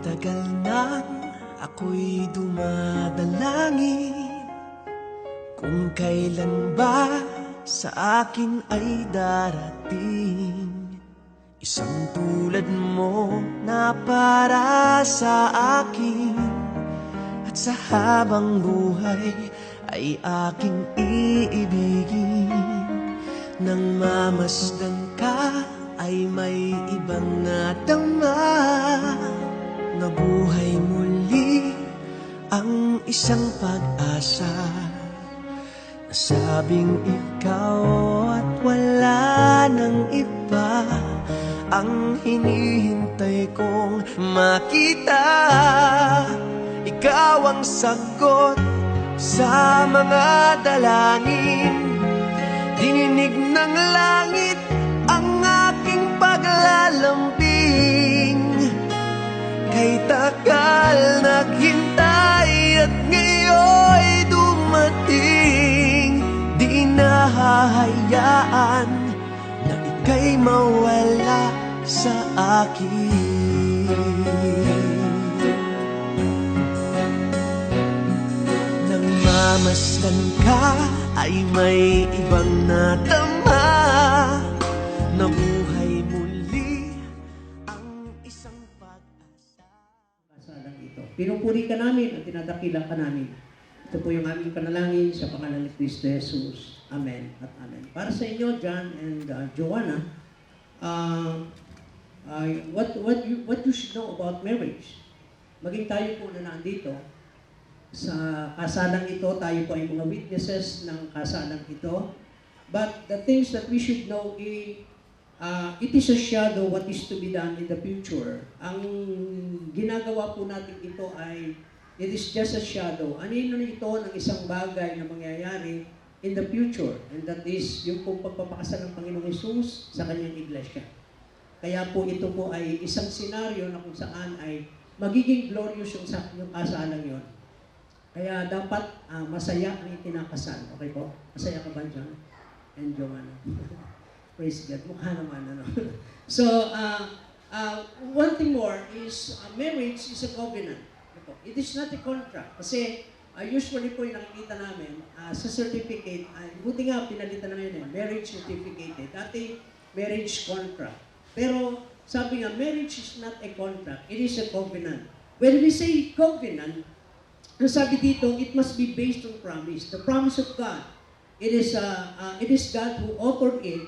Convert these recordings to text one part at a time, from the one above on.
Tagal nang ako'y dumadalangin kung kailan ba sa akin ay darating isang tulad mo na para sa akin, at sa habang buhay ay aking iibigin. Nang mamasdan ka ay may ibang nadama, nabuhay muli ang isang pag-asa. Nasabing ikaw at wala nang iba ang hinihintay kong makita. Ikaw ang sagot sa mga dalangin, dininig ng langit ang aking paglalambing. Kay tagal naghintay at ngayon'y dumating, di nahahayaan na ika'y mawala sa akin. Nang mamasdan ka ay may ibang nadama, nabuhay muli ang isang pag-asa. kasalang ito. Pinupuri ka namin at tinadakila ka namin. Ito po yung aming panalangin sa pangalan ni Kristo Jesus. Amen at amen. Para sa inyo, John and Joanna, what you should know about marriage. Maging tayo po na nandito sa kasalang ito, tayo po ay mga witnesses ng kasalang ito. But the things that we should know it is a shadow what is to be done in the future. Ang ginagawa po natin ito ay it is just a shadow. Anino na ito ng isang bagay na mangyayari in the future. And that is yung pong pagpapakasal ng Panginoong Hesus sa kanyang iglesia. Kaya po ito po ay isang senaryo na kung saan ay magiging glorious yung kasalang yon. Kaya dapat masaya ang itinakasal. Okay po? Masaya ka ba dyan? And Joanna. Praise God. Mukha naman, ano. So, one thing more is marriage is a covenant. It is not a contract. Kasi usually po yung nakikita namin sa certificate, buti nga pinalitan na ngayon marriage certificate. Dati, marriage contract. Pero sabi nga, marriage is not a contract. It is a covenant. When we say covenant, ang sabi dito, it must be based on promise. The promise of God. It is God who authored it.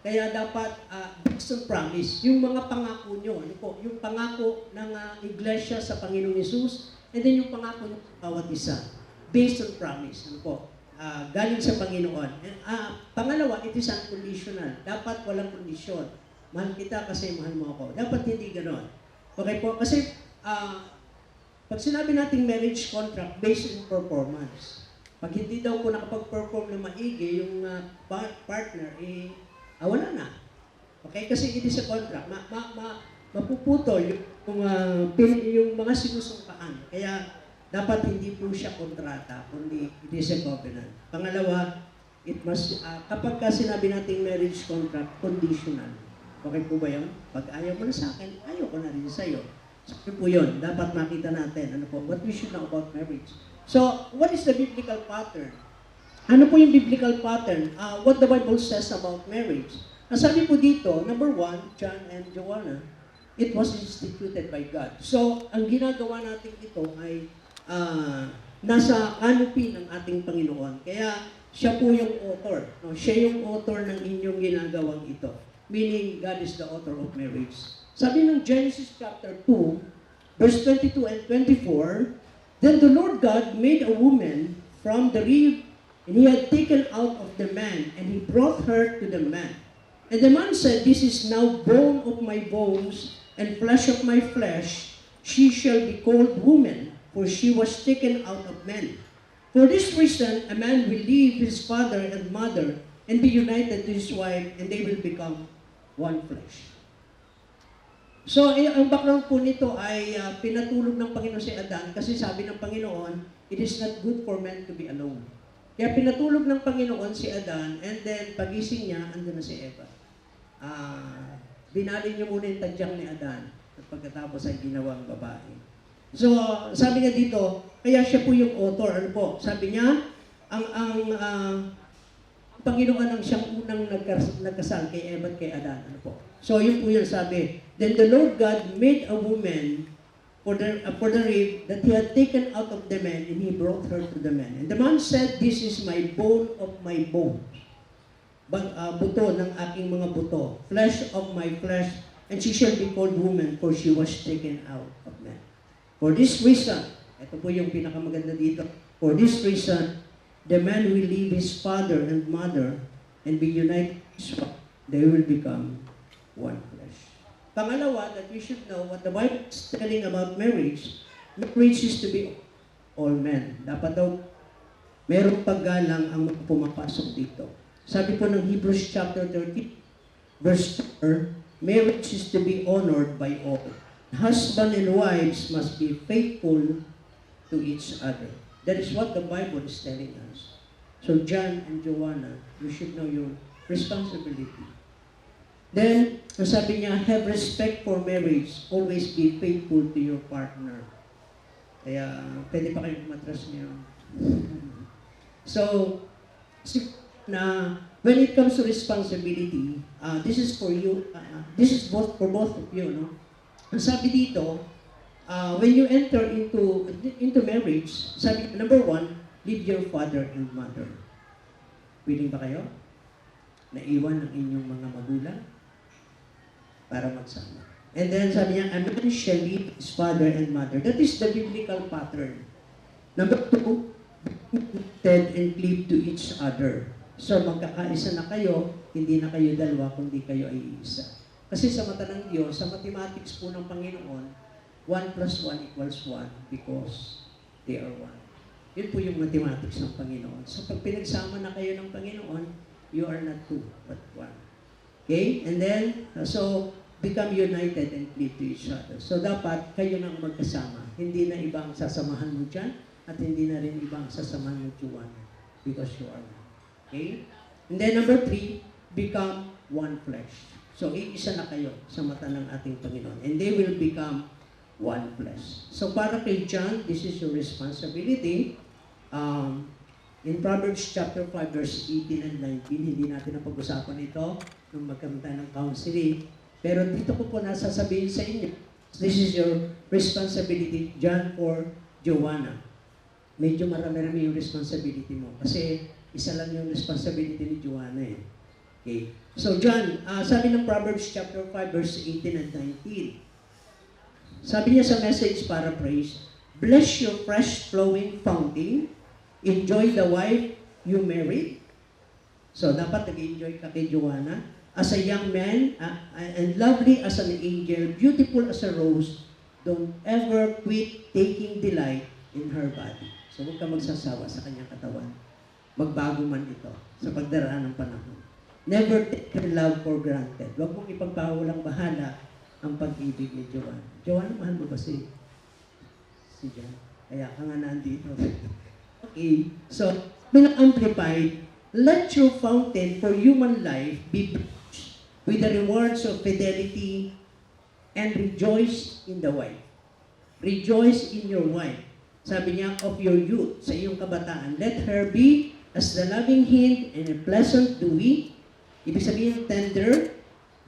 Kaya dapat based on promise. Yung mga pangako nyo, ano po, yung pangako ng iglesia sa Panginoong Hesus, and then yung pangako ng bawat isa. Based on promise. Ano po, galing sa Panginoon. And, pangalawa, it is unconditional. Dapat walang kondisyon. Mahal kita kasi mahal mo ako. Dapat hindi ganon. Okay po? Kasi pag sinabi nating marriage contract based on performance, pag hindi daw po nakapag-perform na maigi yung partner, wala na. Okay? Kasi it is a contract. Mapuputol yung mga sinusumkaan. Kaya dapat hindi po siya kontrata, kundi it is a covenant. Pangalawa, it must, kapag sinabi nating marriage contract, conditional. Okay po ba yun? Pag ayaw mo na sa akin, ayaw ko na rin sa'yo. So po yun, dapat makita natin, ano po, what we should know about marriage. So, what is the biblical pattern? Ano po yung biblical pattern? What the Bible says about marriage. Nasabi po dito, number 1, John and Joanna, it was instituted by God. So, ang ginagawa natin ito ay nasa canopy ng ating Panginoon. Kaya, siya po yung author. No? Siya yung author ng inyong ginagawang ito. Meaning, God is the author of marriage. Sabi ng Genesis chapter 2, verse 22 and 24, Then the Lord God made a woman from the rib, and he had taken out of the man, and he brought her to the man. And the man said, This is now bone of my bones, and flesh of my flesh. She shall be called woman, for she was taken out of man. For this reason, a man will leave his father and mother, and be united to his wife, and they will become one flesh. So, ang background po nito ay pinatulog ng Panginoon si Adan kasi sabi ng Panginoon, it is not good for man to be alone. Kaya pinatulog ng Panginoon si Adan and then pagising niya, andun na si Eva. Binali niyo muna yung tadyang ni Adan at pagkatapos ay ginawang babae. So, sabi nga dito, kaya siya po yung author. Ano po? Sabi niya, ang Panginoon ang siyang unang nagkasal kay Eva at kay Adan. Ano po? So, yun po yung sabi. Then the Lord God made a woman for the rib that he had taken out of the man, and he brought her to the man. And the man said, This is my bone of my bones. Buto ng aking mga buto. Flesh of my flesh. And she shall be called woman, for she was taken out of man. For this reason, ito po yung pinakamaganda dito. For this reason, the man will leave his father and mother and be united to his wife. They will become one flesh. Pangalawa, that we should know what the Bible is telling about marriage. Marriage is to be all men. Dapat daw merong paggalang ang pumapasok dito. Sabi po ng Hebrews chapter 13, verse 4, marriage is to be honored by all. Husband and wives must be faithful to each other. That is what the Bible is telling us. So John and Joanna, you should know your responsibility. Then, sabi niya, have respect for marriage. Always be faithful to your partner. Kaya, pwede pa kayong matras niyo. So, na when it comes to responsibility, this is for you, this is for both of you, no? Ang sabi dito, when you enter into marriage, sabi, number one, leave your father and mother. Willing ba kayo? Naiwan ang inyong mga magulang para magsama. And then sabi niya, a man shall leave his father and mother. That is the biblical pattern. Number two, be united and cleave to each other. So magkakaisa na kayo, hindi na kayo dalawa, kundi kayo ay isa. Kasi sa mata ng Diyos, sa mathematics po ng Panginoon, 1 plus 1 equals 1 because they are one. Yun po yung mathematics ng Panginoon. So pag pinagsama na kayo ng Panginoon, you are not two, but one. Okay? And then, so, become united and cleave to each other. So dapat kayo nang magkasama. Hindi na ibang sasamahan mo dyan at hindi na rin ibang sasamahan mo dyan because you are one. Okay? And then number 3, become one flesh. So iisa na kayo sa mata ng ating Panginoon. And they will become one flesh. So para kay John, this is your responsibility. In Proverbs chapter 5 verse 18 and 19, hindi natin napag-usapan ito nung magkaroon tayo ng counseling. Pero dito ko po nasasabihin sa inyo, this is your responsibility, John for Joanna. Medyo marami-rami yung responsibility mo. Kasi isa lang yung responsibility ni Joanna eh. Okay. So John, sabi ng Proverbs chapter 5 verse 18 and 19, sabi niya sa message paraphrase, bless your fresh flowing fountain, enjoy the wife you married. So dapat nag-enjoy ka kay Joanna. As a young man, and lovely as an angel, beautiful as a rose, don't ever quit taking delight in her body. So huwag ka magsasawa sa kanyang katawan. Magbago man ito sa pagdaraan ng panahon. Never take her love for granted. Huwag mong ipagpawalang bahala ang pag-ibig ni Joanna. Joanna, mahal mo ba si John? Kaya ka nga nandito. Okay, so, amplified, let your fountain for human life be blessed with the rewards of fidelity and rejoice in the wife. Rejoice in your wife. Sabi niya, of your youth, sa iyong kabataan, let her be as the loving hind and a pleasant dewy. Ibig sabihin, tender,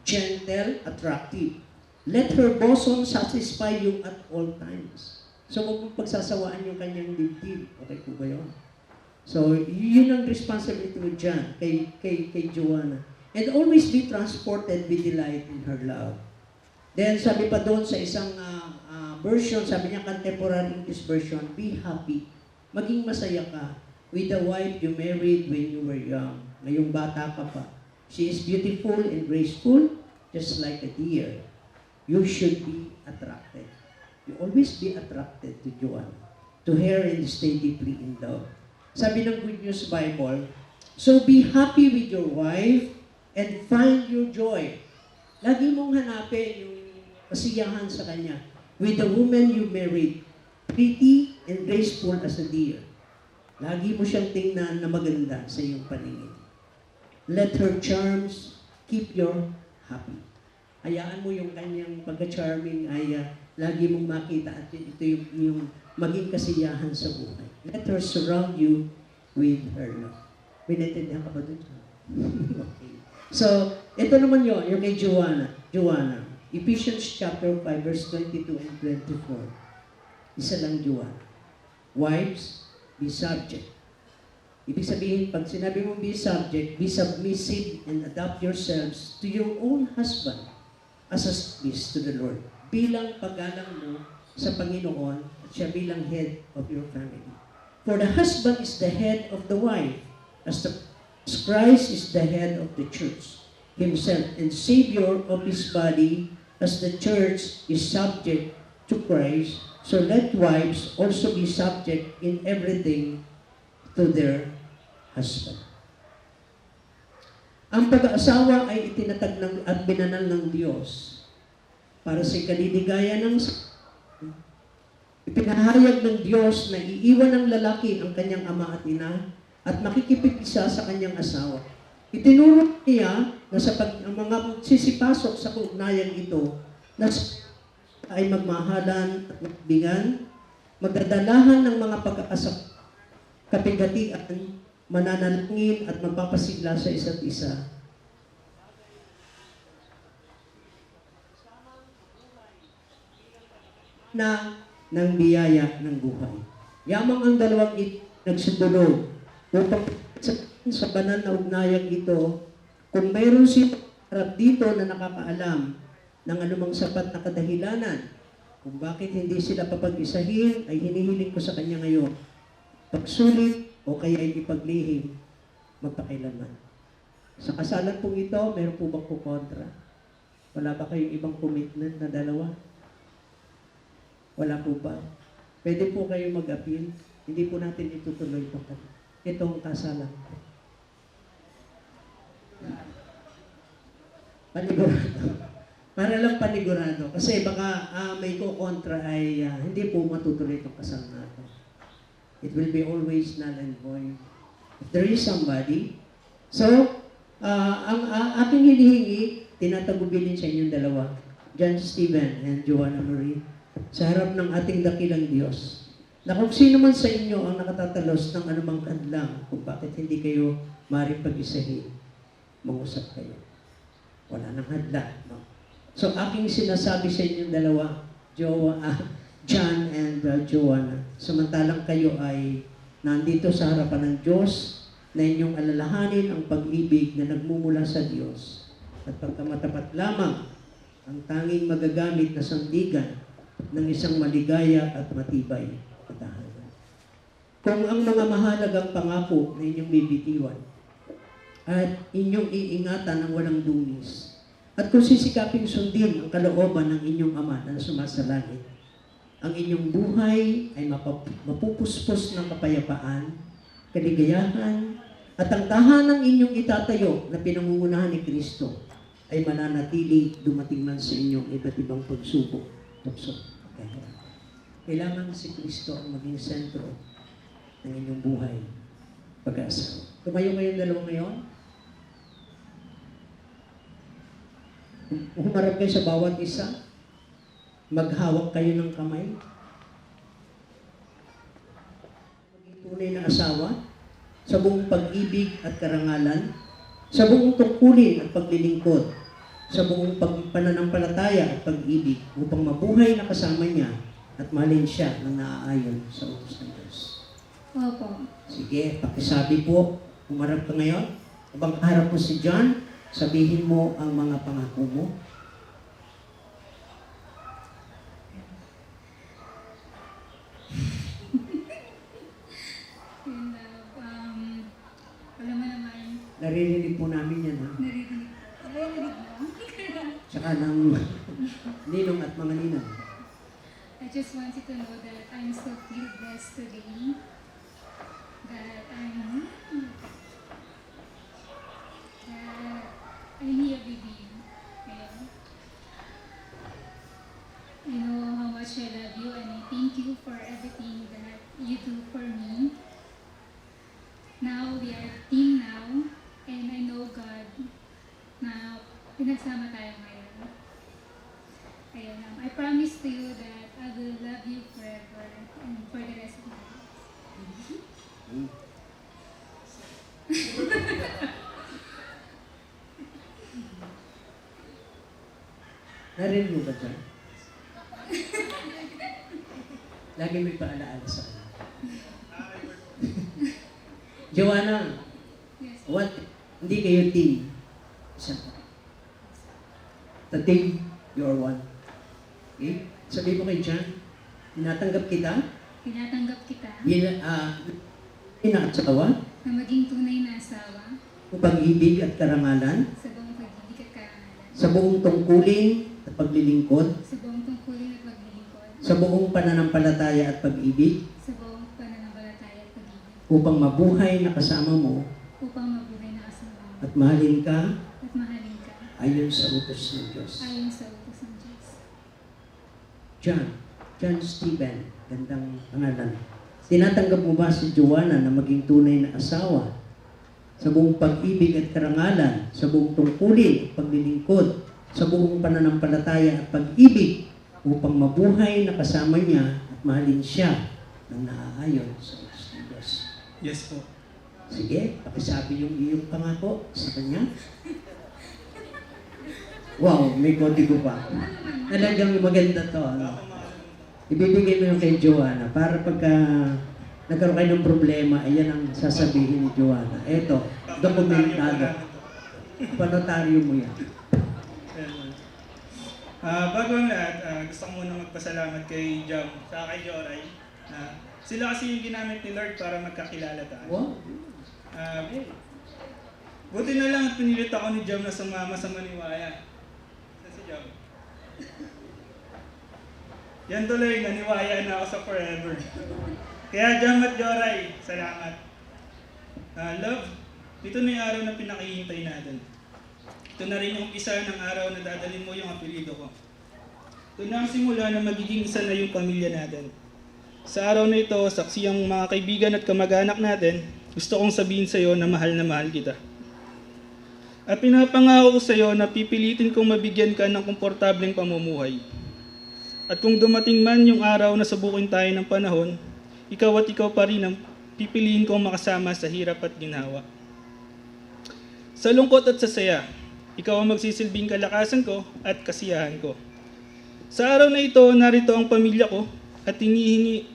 gentle, attractive. Let her bosom satisfy you at all times. So, huwag mong pagsasawaan yung kanyang dibdib. Okay po ba yun? So, yun ang responsibility mo dyan kay Joanna. And always be transported with delight in her love. Then, sabi pa doon sa isang version, sabi niya, contemporary English version, be happy. Maging masaya ka with the wife you married when you were young. Ngayong bata ka pa. She is beautiful and graceful, just like a deer. You should be attracted. You always be attracted to Joanna, to her and stay deeply in love. Sabi ng Good News Bible, so be happy with your wife and find your joy. Lagi mong hanapin yung kasiyahan sa kanya. With the woman you married, pretty and graceful as a deer. Lagi mo siyang tingnan na maganda sa iyong paningin. Let her charms keep you happy. Hayaan mo yung kanyang pagka-charming ay lagi mong makita at ito yung maging kasiyahan sa buhay. Let her surround you with her love. Pinatindihan ka ba doon? Okay. So, ito naman yung kay Joanna. Ephesians chapter 5 verse 22 and 24. Isa lang Joanna. Wives, be subject. Ibig sabihin, pag sinabi mong be subject, be submissive and adapt yourselves to your own husband as a service to the Lord. Bilang paggalang mo sa Panginoon at siya bilang head of your family. For the husband is the head of the wife, as Christ is the head of the church, himself, and Savior of his body, as the church is subject to Christ. So let wives also be subject in everything to their husband. Ang pag-aasawa ay itinatag at binanal ng Diyos para sa kaliligayan ng ipinahayag ng Diyos na iiwan ng lalaki ang kanyang ama at ina at makikipag-isa sa kanyang asawa. Itinuro niya na sa ang mga magsisipasok sa kaugnayan ito na ay magmahalan at magbigan, magdadalahan ng mga kapigatian, mananalangin at magpapasigla sa isa't isa. na ng biyaya ng buhay. Yamang ang dalawang nagsundulog upang sa banal na ugnayang ito, kung mayroon si harap dito na nakakaalam ng anumang sapat na kadahilanan kung bakit hindi sila papag-isahin, ay hinihiling ko sa kanya ngayon, pagsulit o kaya ipaglihim, magpakailanman. Sa kasalan pong ito, mayroon po bang kukontra? Wala ba kayong ibang commitment na dalawa? Wala po ba? Pwede po kayong mag-appeal. Hindi po natin itutuloy itong kasalan. Panigurado. Para lang panigurado. Kasi baka may kukontra ay hindi po matutuloy itong kasal na ito. It will be always null and void. If there is somebody, so, ang aking hinihingi, tinatagubilin sa inyong dalawa, John Stephen and Joanna Marie, sa harap ng ating dakilang Diyos, na kung sino man sa inyo ang nakatatalos ng anumang kadlang kung bakit hindi kayo maaaring pag-isahin, mag-usap kayo. Wala nang hadlang. No? So, aking sinasabi sa inyong dalawa, John and Joanna, samantalang kayo ay nandito sa harapan ng Diyos na inyong alalahanin ang pag-ibig na nagmumula sa Diyos at pagkamatapat lamang ang tanging magagamit na sandigan ng isang maligaya at matibay na tahanan. Kung ang mga mahalagang pangako na inyong bibitiwan at inyong iingatan ng walang dungis, at kung sisikaping sundin ang kalooban ng inyong Ama na sumasalangit, ang inyong buhay ay mapupuspos ng kapayapaan, kaligayahan, at ang tahanang inyong itatayo na pinangungunahan ni Kristo ay mananatili dumating man sa inyong iba't ibang pagsubok. Kailangan si Kristo ang maging sentro ng inyong buhay pag-asa. Tumayo kayong dalawa ngayon. Humarap kayo sa bawat isa. Maghawak kayo ng kamay. Maging tunay na asawa sa buong pag-ibig at karangalan, sa buong tungkulin at paglilingkod, sa buong pananampalataya at pag-ibig upang mabuhay na kasama niya at mahalin siya na naaayon sa utos ng Diyos. Opo. Sige, pakisabi po, humarap ka ngayon. Habang kaharap mo si John, sabihin mo ang mga pangako mo. Alam mo naman, Naririnig po namin yan, ha? narinig mo. Tsaka ng ninong at mga ninang. I just want you to know that I'm so feel blessed today. That I'm here with you. And you know how much I love you and I thank you for everything that you do for me. Now, we are a team now, and I know God na pinagsama tayo ngayon. Ayun, I promise to you that I will love you forever and for the rest of my life. Narinig mo ba dyan? Lagi may paalaala sa kanya. Joanna, Yes. what? Hindi kayo team. Isa. The team, you're one. Okay? Sabi mo kay John, tinatanggap kita, Tinatanggap kita inaasawa, na maging tunay na asawa ang pag-ibig at karangalan, sa buong pag-ibig at karangalan, sa buong tungkulin at paglilingkod, sa buong tungkulin at paglilingkod, sa buong pananampalataya at pag-ibig, sa buong pananampalataya at pag-ibig, upang mabuhay na kasama mo upang mabuhay na kasama mo at mahalin ka at mahalin ka ayon sa utos ng Diyos. ayon sa utos ng Diyos. John Stephen, gandang pangalan. Tinatanggap mo ba si Joanna na maging tunay na asawa sa buong pag-ibig at karangalan, sa buong tungkulin at paglilingkod, sa buong pananampalataya at pag-ibig upang mabuhay na kasama niya at mahalin siya ng naaayon sa utos ng Diyos? Yes po. Sige, pakisabi yung iyong pangako sa kanya. Wow, may kodigo pa. Talagang maganda to. Ano? ibibigay mo yung kay Joanna para pagka nagkaroon kayo ng problema, ayan ang sasabihin ni Joanna. Eto, dokumentado. Panotaryo mo yan. Bago ang lahat, gusto ko muna magpasalamat kay Jam sa kay Joray. Sila kasi yung ginamit ni Lord para magkakilala tayo. Wow. Buti na lang at pinilit ako ni Jam na sumama sa Maniwaya. Si Jam. Yan tuloy, naniwaya na ako sa forever. Kaya Jam at Joray, salamat. Love, ito na yung araw na pinakihintay natin. Ito na rin yung isa ng araw na dadalhin mo yung apelido ko. Ito na ang simula na magiging isa na yung pamilya natin. Sa araw na ito, saksi ang mga kaibigan at kamag-anak natin, gusto kong sabihin sa iyo na mahal kita. At pinapangako ko sa iyo na pipilitin kong mabigyan ka ng komportableng pamumuhay. At kung dumating man yung araw na sabukin tayo ng panahon, ikaw at ikaw pa rin ang pipiliin kong makasama sa hirap at ginhawa. Sa lungkot at sa saya, ikaw ang magsisilbing kalakasan ko at kasiyahan ko. Sa araw na ito, narito ang pamilya ko at hinihingi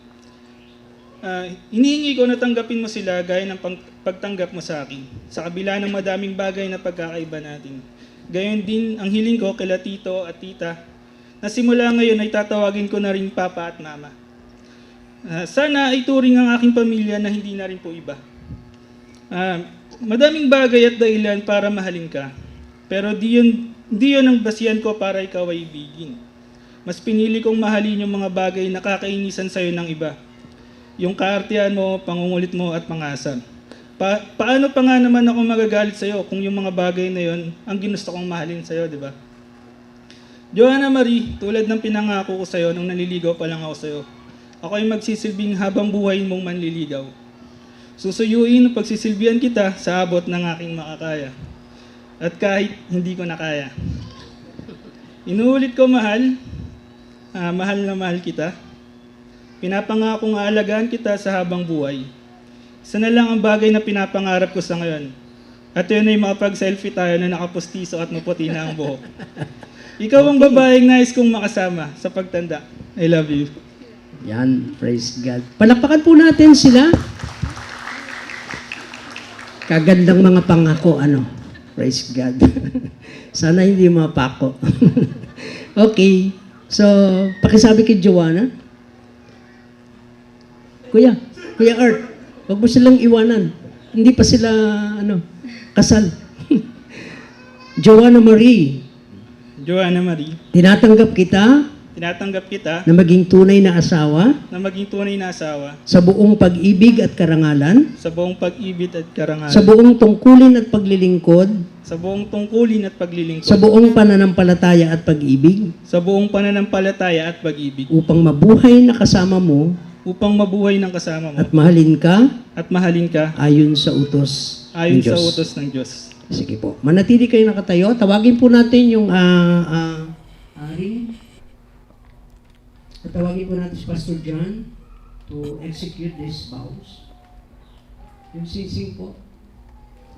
ko na tanggapin mo sila gaya ng pagtanggap mo sa akin, sa kabila ng madaming bagay na pagkakaiba natin. Gayon din ang hiling ko kila tito at tita, na simula ngayon ay tatawagin ko na rin papa at mama. Sana ay turing ang aking pamilya na hindi na rin po iba. Madaming bagay at dahilan para mahalin ka, pero di yun ang basihan ko para ikaw ay ibigin. Mas pinili kong mahalin yung mga bagay na kakainisan sa'yo ng iba. Yung kaartihan mo, pangungulit mo at pangasar. Paano pa nga naman ako magagalit sa'yo kung yung mga bagay na yun ang ginusto kong mahalin sa'yo, di ba? Joanna Marie, tulad ng pinangako ko sa'yo nung naliligaw pa lang ako sa'yo, ako ay magsisilbing habang buhay mong manliligaw. Susuyuin at pagsisilbihan kita sa abot ng aking makakaya. At kahit hindi ko na kaya. Inuulit ko mahal na mahal kita. Pinapangakong aalagaan kita sa habang buhay. Isa na lang ang bagay na pinapangarap ko sa ngayon. At yun ay makapag-selfie tayo na nakapustiso at maputi na ang buhok. Ikaw ang babaeng nais kong makasama sa pagtanda. I love you. Yan, praise God. Palakpakan po natin sila. Kagandang mga pangako, praise God. Sana hindi mapako. Okay. So, pakisabi kay Joanna. Kuya Art, wag mo silang iwanan. Hindi pa sila, kasal. Joanna Marie, tinatanggap kita na maging tunay na asawa sa buong pag-ibig at karangalan, sa buong tungkulin at paglilingkod, sa buong pananampalataya at pag-ibig, upang mabuhay ng kasama mo at mahalin ka ayon sa utos ng Diyos. Sige po. Manatili kayo nakatayo. Tawagin po natin yung ari. Tawagin po natin si Pastor John to execute these vows. Yung singsing po,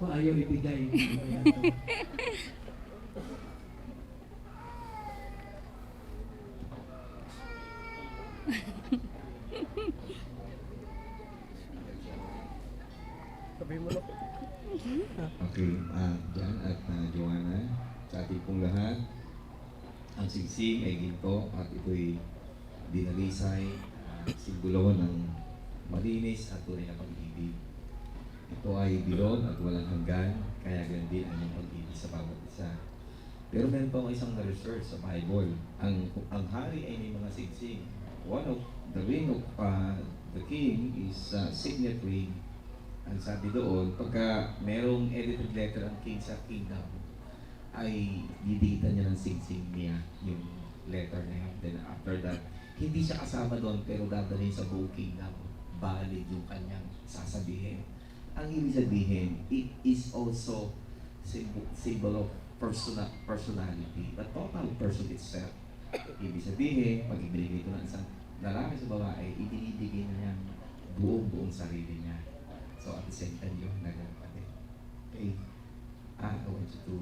ayaw ibigay. Okay, Jan at Joanna, sa ating pong lahat, ang singsing ay ginto at ito'y dinalisay, simbolo ng malinis at tunay na pag-ibig. Ito ay bilog at walang hanggan, kaya ganun din ang iyong pag-ibig sa bawat isa. Pero meron pa isang na-research sa Bible. Ang hari ay may mga singsing. One of the ring of the king is signet ring. Ang sabi doon, pagka merong edited letter ang king sa kingdom, ay didikitan niya ng singsing niya yung letter na yun. Then after that, hindi siya kasama doon pero dadalhin sa buong kingdom. Valid yung kanyang sasabihin. Ang ibig sabihin, it is also symbol of personality. The total person itself. Ibig sabihin, pag ibinigay ito ng isang lalaki sa babae, ibinibigay niya buong sarili niya. So at the same time, yung nagpapatid. Okay? I want you to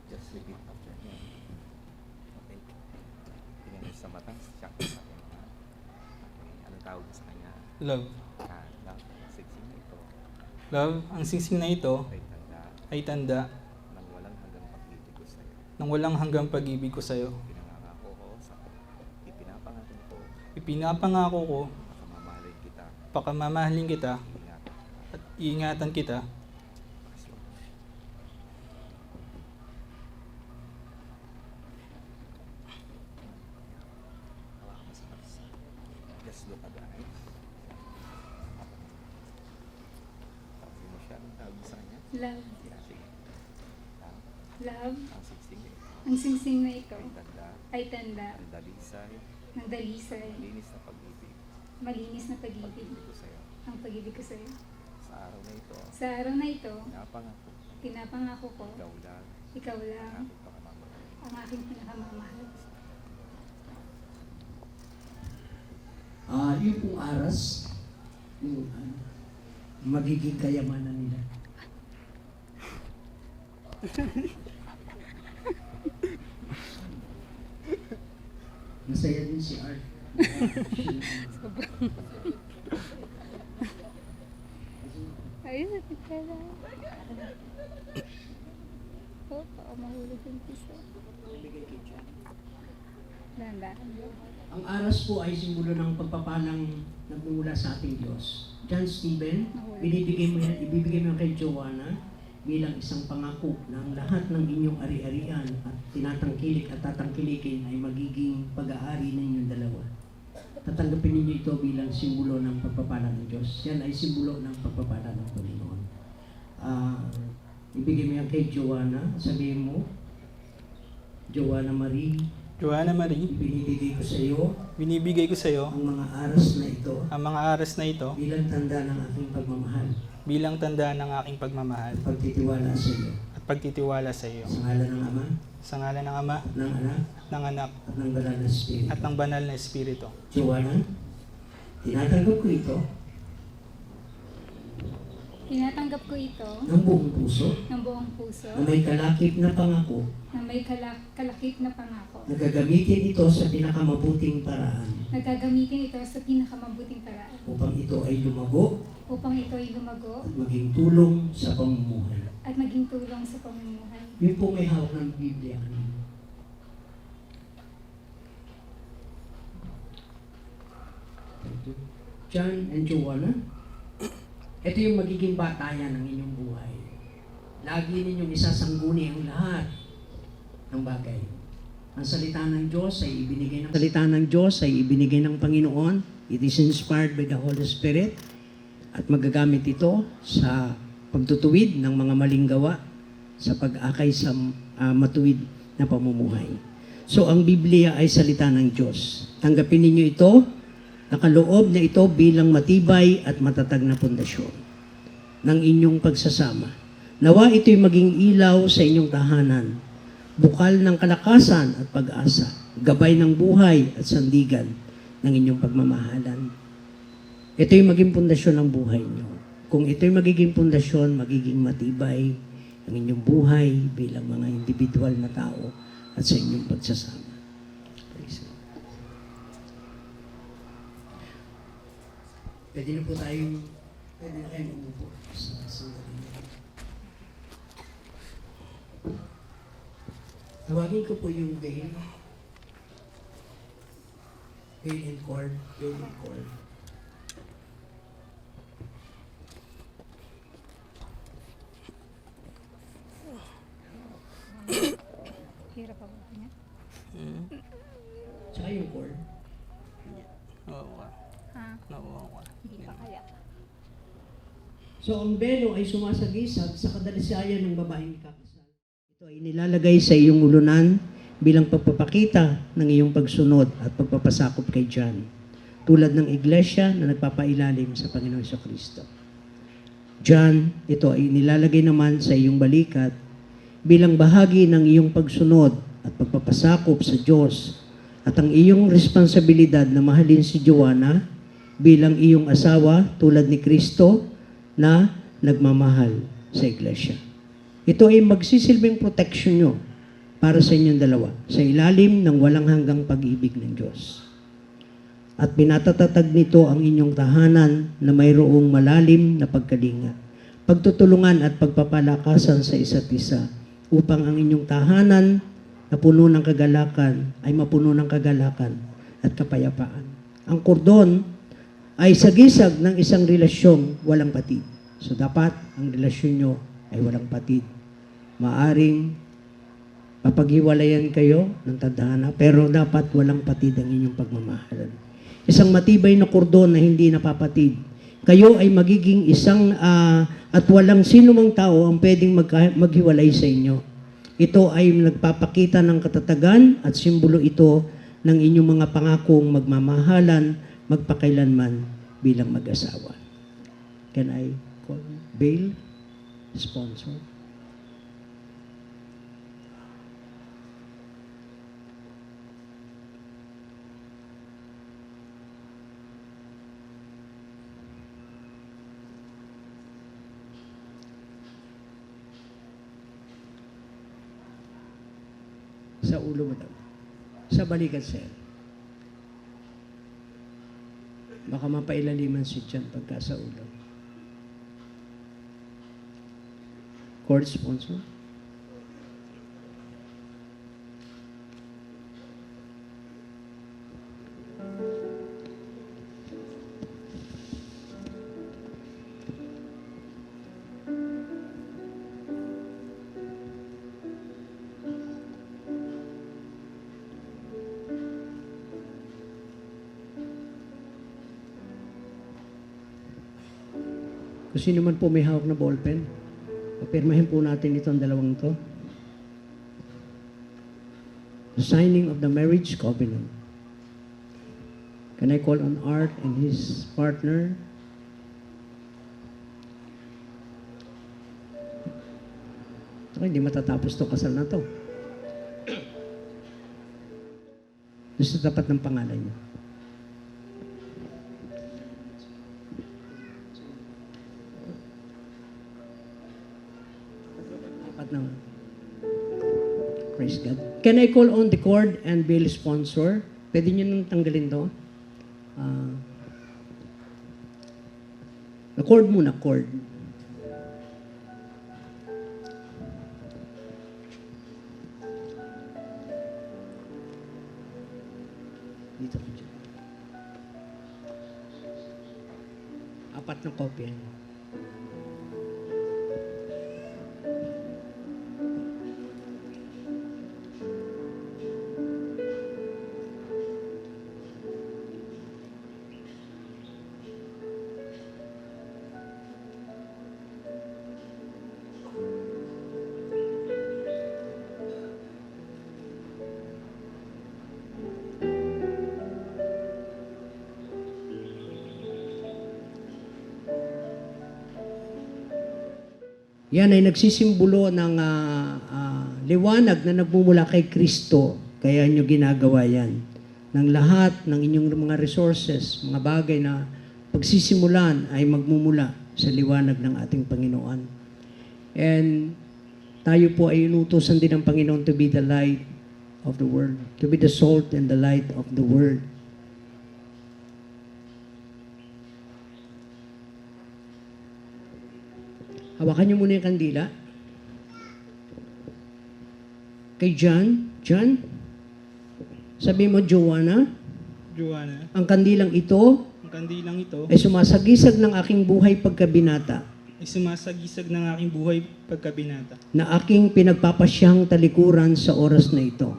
just Love. Love, siksing na ito Love, ang singsing na ito ay tanda ay tanda ng walang hanggang pag-ibig ko sa iyo. ng walang hanggang pag-ibig ko sa iyo. Ipinapangako ko Ipinapangako ko, pagmamahalin kita, pakamamahalin kita, ingat, at iingatan kita. pasyon. Hawakan mo sa mata. Just look at the eyes. Tapos mo siya, ang tawag sa kanya. Love. Yeah, sige. Love, Love. ang siksing na ito Ang singsing na ito ay tanda ay tanda ng dalisay, ng dalisay, linis na pag-ibig malinis na pag-ibig, ko sa iyo. ang pag-ibig ko sa iyo. Sa araw na ito, Sa araw na ito, pinapangako, pinapangako ko, ikaw lang ikaw lang ang aking pakamamahal. ang aking pinakamamahal. Yung pong aras, yung magiging kayamanan nila. Masaya din si Art. Ayun, napitala. Oh, baka mahulog yung piso. Dahan-dahan. Ang aras po ay simbolo ng pagpapalang nagmumula sa ating Diyos. John Stephen, ibibigay mo yan kay Joanna bilang isang pangako na ang lahat ng inyong ari-arian at tinatangkilik at tatangkilikin ay magiging pag-aari ninyong dalawa. Tatanggapin ninyo ito bilang simbolo ng pagpapala ng Diyos. Yan ay simbolo ng pagpapala ng Panginoon. Ibigay mo yan kay Joanna. Sabihin mo, Joanna Marie, Joanna Marie, ibinibigay ko sa iyo binibigay ko sa iyo ang mga aras na ito ang mga aras na ito bilang tanda ng aking pagmamahal bilang tanda ng aking pagmamahal at pagtitiwala sa iyo. at pagtitiwala sa iyo. Sa ngalan ng Ama, Sa ngalan ng Ama, at ng Anak, ng Anak, at ng Banal na Espiritu. at ng banal na Espiritu. Joanna, tinatanggap ko ito Tinatanggap ko ito ng buong puso ng buong puso na may kalakip na pangako na may kalakip na pangako na gagamitin ito sa pinakamabuting paraan na gagamitin ito sa pinakamabuting paraan upang ito ay lumago upang ito ay lumago at maging tulong sa pamumuhay. at maging tulong sa pamumuhay. Yun po may hawak ng Biblia. John and Joanna, ito yung magiging batayan ng inyong buhay. Lagi ninyong isasangguni ang lahat ng bagay. Ang salita ng Diyos ay ibinigay ng Panginoon. It is inspired by the Holy Spirit at magagamit ito sa pagtutuwid ng mga maling gawa, sa pag-akay sa matuwid na pamumuhay. So ang Biblia ay salita ng Diyos. Tanggapin ninyo ito, nakaloob na ito bilang matibay at matatag na pundasyon ng inyong pagsasama. Nawa ito'y maging ilaw sa inyong tahanan, bukal ng kalakasan at pag-asa, gabay ng buhay at sandigan ng inyong pagmamahalan. Ito'y maging pundasyon ng buhay niyo. Kung ito'y magiging pundasyon, magiging matibay ang inyong buhay bilang mga individual na tao at sa inyong pagsasama. Praise God. Pwede na kayong umupo sa sandali. Tawagin ko po yung Gail. Gail and Cord. Gail and Cord. Hirap pa ba niya? Tsaka yung Cord. Oo ka. Ha? Oo ka. Hindi pa kaya. So ang belo ay sumasagisag sa kadalisayan ng babaeng ikakasal. Ito ay nilalagay sa iyong ulunan bilang pagpapakita ng iyong pagsunod at pagpapasakop kay John, tulad ng iglesia na nagpapailalim sa Panginoon Kristo. John, ito ay nilalagay naman sa iyong balikat bilang bahagi ng iyong pagsunod at pagpapasakop sa Diyos at ang iyong responsibilidad na mahalin si Joanna bilang iyong asawa tulad ni Kristo na nagmamahal sa iglesia. Ito ay magsisilbing protection nyo para sa inyong dalawa sa ilalim ng walang hanggang pag-ibig ng Diyos. at pinatatatag nito ang inyong tahanan na mayroong malalim na pagkalinga, pagtutulungan at pagpapalakasan sa isa't isa upang ang inyong tahanan na puno ng kagalakan ay mapuno ng kagalakan at kapayapaan. Ang kordon ay sagisag ng isang relasyong walang patid. So dapat ang relasyon nyo ay walang patid. Maaring mapaghiwalayan kayo ng tadhana, pero dapat walang patid ang inyong pagmamahalan. Isang matibay na kordon na hindi napapatid. Kayo ay magiging isang at walang sino mang tao ang pwedeng maghiwalay sa inyo. Ito ay nagpapakita ng katatagan at simbolo ito ng inyong mga pangakong magmamahalan, magpakailanman bilang mag-asawa. Can I call Bail? Sponsor? Sa ulo mo daw. Sa balikat, sir. Baka mapailaliman si Chan pagka sa ulo. Court sponsor? Kung sino man po may hawak na ballpen, papirmahin po natin itong dalawang to. The signing of the marriage covenant. Can I call on Art and his partner? Hindi matatapos to kasal na to. Gusto tapat ng pangalan niyo. Praise God. Can I call on the cord and bill sponsor? Pwede nyo nang tanggalin to? The cord muna, cord. Dito ko dyan. 4 na kopya. Yan ay nagsisimbolo ng liwanag na nagmumula kay Kristo. Kaya nyo ginagawa yan. Ng lahat ng inyong mga resources, mga bagay na pagsisimulan ay magmumula sa liwanag ng ating Panginoon. And tayo po ay inutusan din ng Panginoon to be the light of the world, to be the salt and the light of the world. Hawakan niyo muna yung kandila. Kay John, sabi mo, Joanna, ang kandilang ito ay sumasagisag ng aking buhay pagkabinata. Na aking pinagpapasyang talikuran sa oras na ito.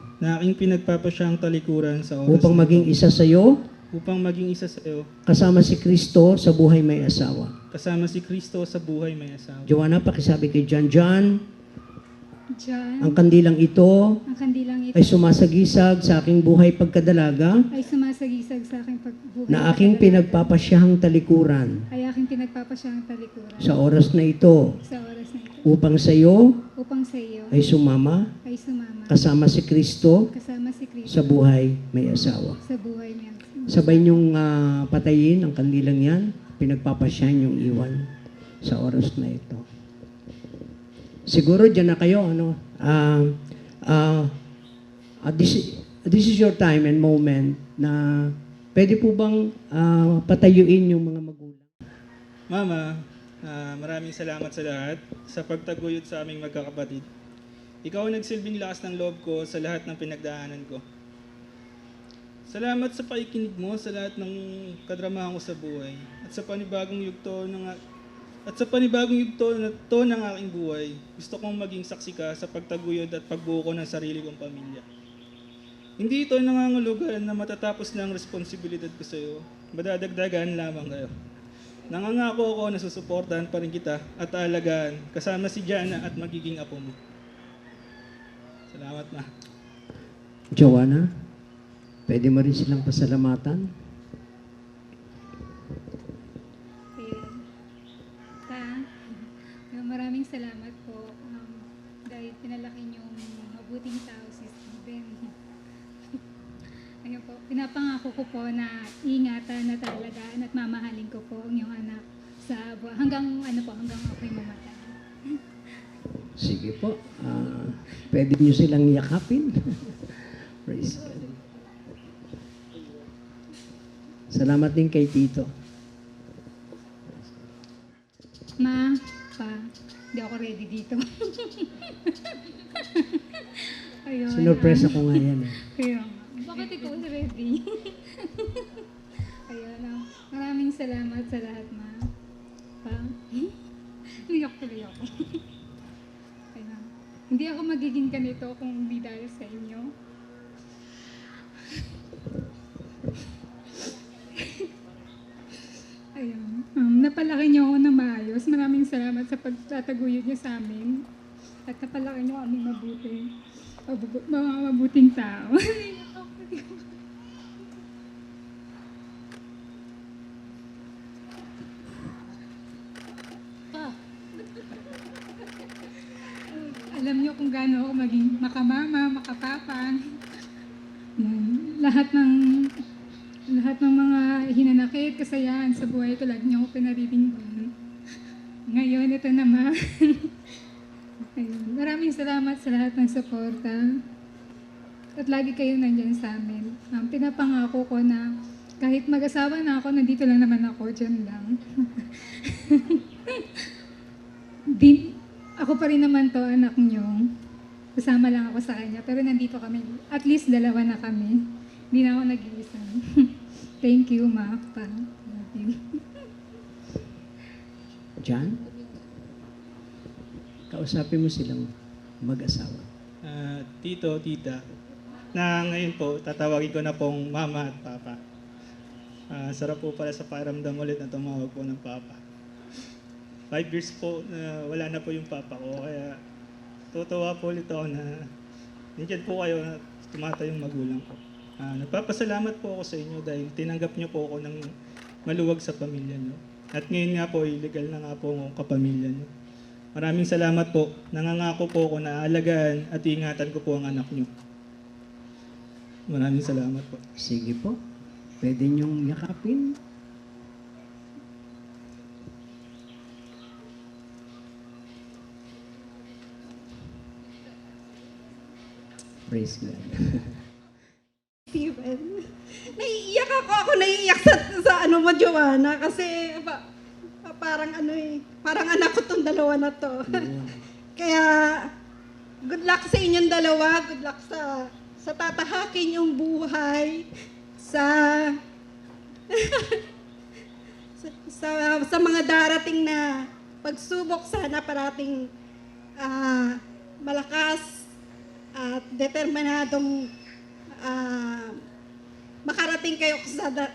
Upang maging isa sa iyo. Kasama si Kristo sa buhay may asawa. Joanna, pakisabi kay John, ang kandilang ito ay sumasagisag sa aking buhay pagkadalaga na aking pinagpapasyahang talikuran sa oras na ito upang sa iyo ay sumama kasama si Kristo sa buhay may asawa. Sabay niyong patayin ang kandilang yan, pinagpapasyahan yung iwan sa oras na ito. Siguro dyan na kayo, this is your time and moment na Pwede po bang patayuin yung mga magulang? Mama, maraming salamat sa lahat sa pagtaguyod sa aming magkakapatid. Ikaw ang nagsilbing lakas ng loob ko sa lahat ng pinagdaanan ko. Salamat sa paikinig mo sa lahat ng kadramahan ko sa buhay at sa panibagong yugto na to ng aking buhay. Gusto kong maging saksi ka sa pagtaguyod at pagbuo ko ng sarili kong pamilya. Hindi ito nangangulugan na matatapos na ang responsibilidad ko sa iyo. Madadagdagan lamang kayo. Nangangako ako na susuportahan pa rin kita at aalagaan kasama si Jana at magiging apo mo. Salamat, Ma. Joanna, pwede mo rin silang pasalamatan? Ayun. Maraming salamat po dahil pinalaki niyong mabuting tao si Steven. Ayun po, pinapangako ko po na ingatan na talagaan at mamahalin ko po ang iyong anak hanggang ako'y mamatay. Sige po. Pwede nyo silang yakapin. Praise God. Salamat din kay Tito. Ma, Pa, hindi ako ready dito. Ayun. Sinurpresa ko nga yan. Kaya, bakit ikaw ready? Ayun, maraming salamat sa lahat, Ma. Pa, niyak tuloy ako. Ayun. Hindi ako magiging ganito kung hindi dahil sa inyo. Ayun. Napalaki niyo ako ng maayos. Maraming salamat sa pagtataguyod niyo sa amin. At napalaki niyo kami mga mabuting tao. Alam niyo kung gaano ako maging makamama, makapapa. Yan. Lahat ng mga hinanakit, kasayahan sa buhay ko, lagi niyo ako pinaririnig. Ngayon, ito naman. Ayun. Maraming salamat sa lahat ng suporta. At lagi kayo nandyan sa amin. Pinapangako ko na kahit mag-asawa na ako, nandito lang naman ako, dyan lang. Ako pa rin naman to, anak niyo. Kasama lang ako sa kanya. Pero nandito kami. At least dalawa na kami. Hindi na ako nag-iisa. Thank you, Ma. Pa. Love you. John? Kausapin mo silang mag-asawa. Tito, tita, na ngayon po, tatawagin ko na pong Mama at Papa. Sarap po pala sa pakiramdam ulit na tumawag po ng Papa. 5 years po na wala na po yung papa ko, kaya tutuwa po ulit ako na nandiyan po kayo na tumata yung magulang ko. Nagpapasalamat po ako sa inyo dahil tinanggap niyo po ako ng maluwag sa pamilya niyo. At ngayon nga po, illegal na nga po ang kapamilya niyo. Maraming salamat po. Nangangako po ako na alagaan at ingatan ko po ang anak niyo. Maraming salamat po. Sige po. Pwede niyong yakapin. Praise God. Steven. Naiiyak ako naiiyak sa ano mo, Joanna, kasi parang parang anak ko tong dalawa na to. Kaya, good luck sa inyong dalawa, good luck sa tatahakin yung buhay, sa mga darating na pagsubok, sana parating malakas at determinadong makarating kayo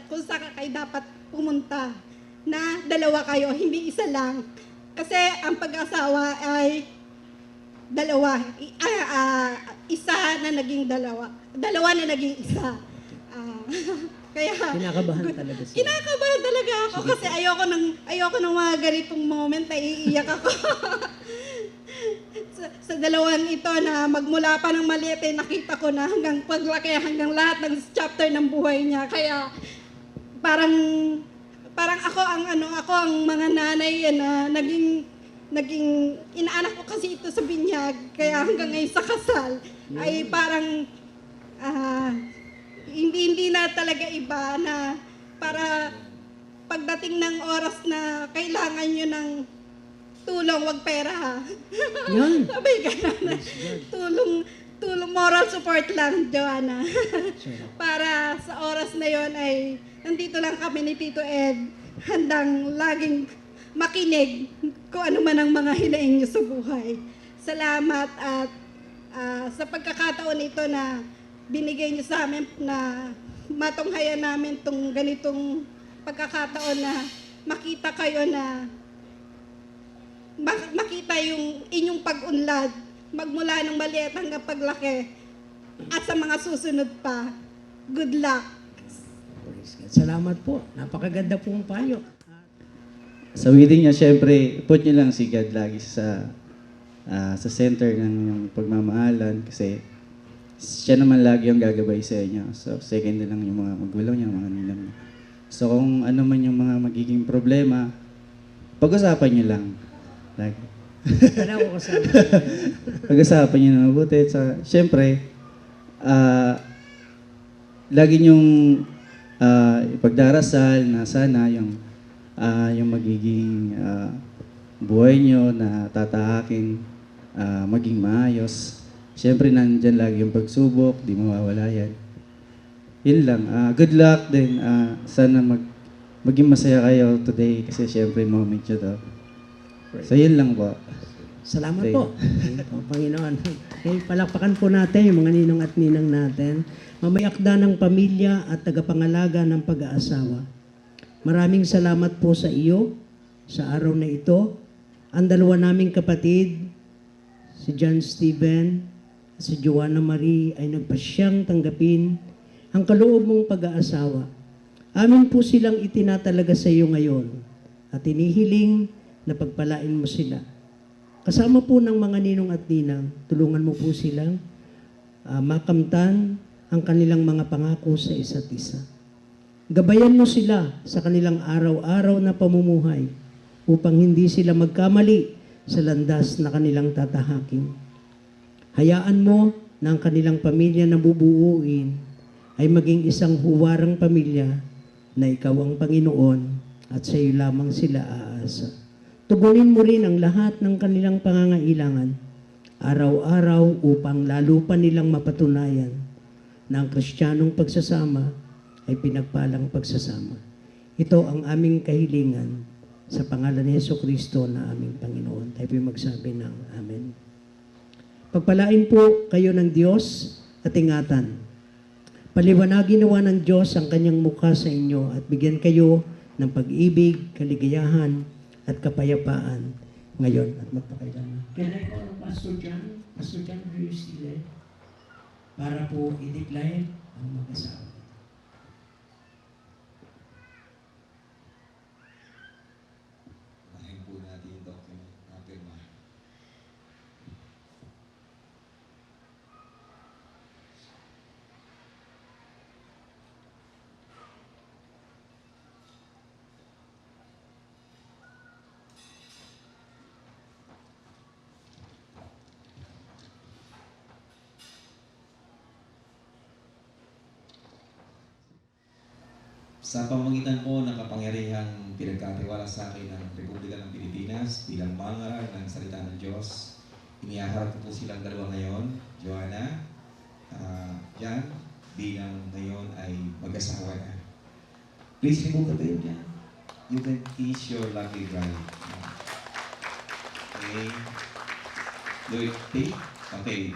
kung saan kayo dapat pumunta, na dalawa kayo, hindi isa lang. Kasi ang pag-asawa ay dalawa. Isa na naging dalawa. Dalawa na naging isa. Kaya Kinakabahan talaga siya. kinakabahan talaga ako kasi ayoko ng mga ganitong moment, naiiyak ako. sa dalawang ito na magmula pa ng maliit nakita ko na hanggang paglaki, hanggang lahat ng chapter ng buhay niya. Kaya parang ako ang mga nanay na naging inaanak ko kasi ito sa binyag. Kaya hanggang ngayon sa kasal ay parang hindi na talaga iba na para pagdating ng oras na kailangan nyo ng tulong, wag pera ha. Yan. Sabi ganun. Tulong, moral support lang, Joanna. Para sa oras na yon ay nandito lang kami ni Tito Ed, handang laging makinig kung ano man ang mga hinaing niyo sa buhay. Salamat at sa pagkakataon ito na binigay niyo sa amin na matunghayan namin tong ganitong pagkakataon na makita kayo na makita yung inyong pag-unlad magmula ng maliit hanggang paglaki at sa mga susunod pa. Good luck. Praise God. Salamat po. Napakaganda pong payo. Sa wedding niya, syempre, put niyo lang si God lagi sa center ng yung pagmamahalan kasi siya naman lagi yung gagabay sa inyo. So, second na lang yung mga magulang niya, mga ninang niya. So, kung ano man yung mga magiging problema, pag-usapan niyo lang. Lagi. Tanaw ko sa Pag-usapan niyo na mabuti. So, syempre, lagi niyong ipagdarasal na sana yung magiging buhay niyo na tatahakin maging maayos. Siyempre, nandyan lagi yung pagsubok, di mawawala yan. Yun lang. Good luck din. Sana maging masaya kayo today kasi siyempre moment nyo to. So, yun lang po. Salamat Okay. po. Ayun po, Panginoon. Okay, palakpakan po natin yung mga ninong at ninang natin. Mamayakda ng pamilya at tagapangalaga ng pag-aasawa. Maraming salamat po sa iyo sa araw na ito. Ang dalawa naming kapatid, si John Steven at si Joanna Marie ay nagpasyang tanggapin ang kaloob mong pag-aasawa. Amin po silang itinatalaga sa iyo ngayon at inihiling na pagpalain mo sila. Kasama po ng mga ninong at ninang, tulungan mo po silang makamtan ang kanilang mga pangako sa isa't isa. Gabayan mo sila sa kanilang araw-araw na pamumuhay upang hindi sila magkamali sa landas na kanilang tatahakin. Hayaan mo na ang kanilang pamilya na bubuuin ay maging isang huwarang pamilya na ikaw ang Panginoon at sa iyo lamang sila aasa. Tugunin mo rin ang lahat ng kanilang pangangailangan araw-araw upang lalo pa nilang mapatunayan na ang Kristiyanong pagsasama ay pinagpalang pagsasama. Ito ang aming kahilingan sa pangalan ni Jesucristo na aming Panginoon. Tayo po'y magsabi ng Amen. Pagpalain po kayo ng Diyos at ingatan. Paliwanagin nawa ng Diyos ang kanyang mukha sa inyo at bigyan kayo ng pag-ibig, kaligayahan, at kapayapaan ngayon at magpakailanman. Can I call on Pastor John? Pastor John, are you still there? Para po i-declare ang mag-asawa. Bahin po natin yung document na pirma. Sa pamamagitan po ng kapangyarihang pinagkatiwala sa akin ng Republika ng Pilipinas bilang mangaral ng salita ng Diyos, inihaharap ko po silang dalawa ngayon, Joanna, Jan, bilang ngayon ay mag-asawa na. Please remove the veil, Jan. You can kiss your lovely bride. Okay. Do it, take. Okay.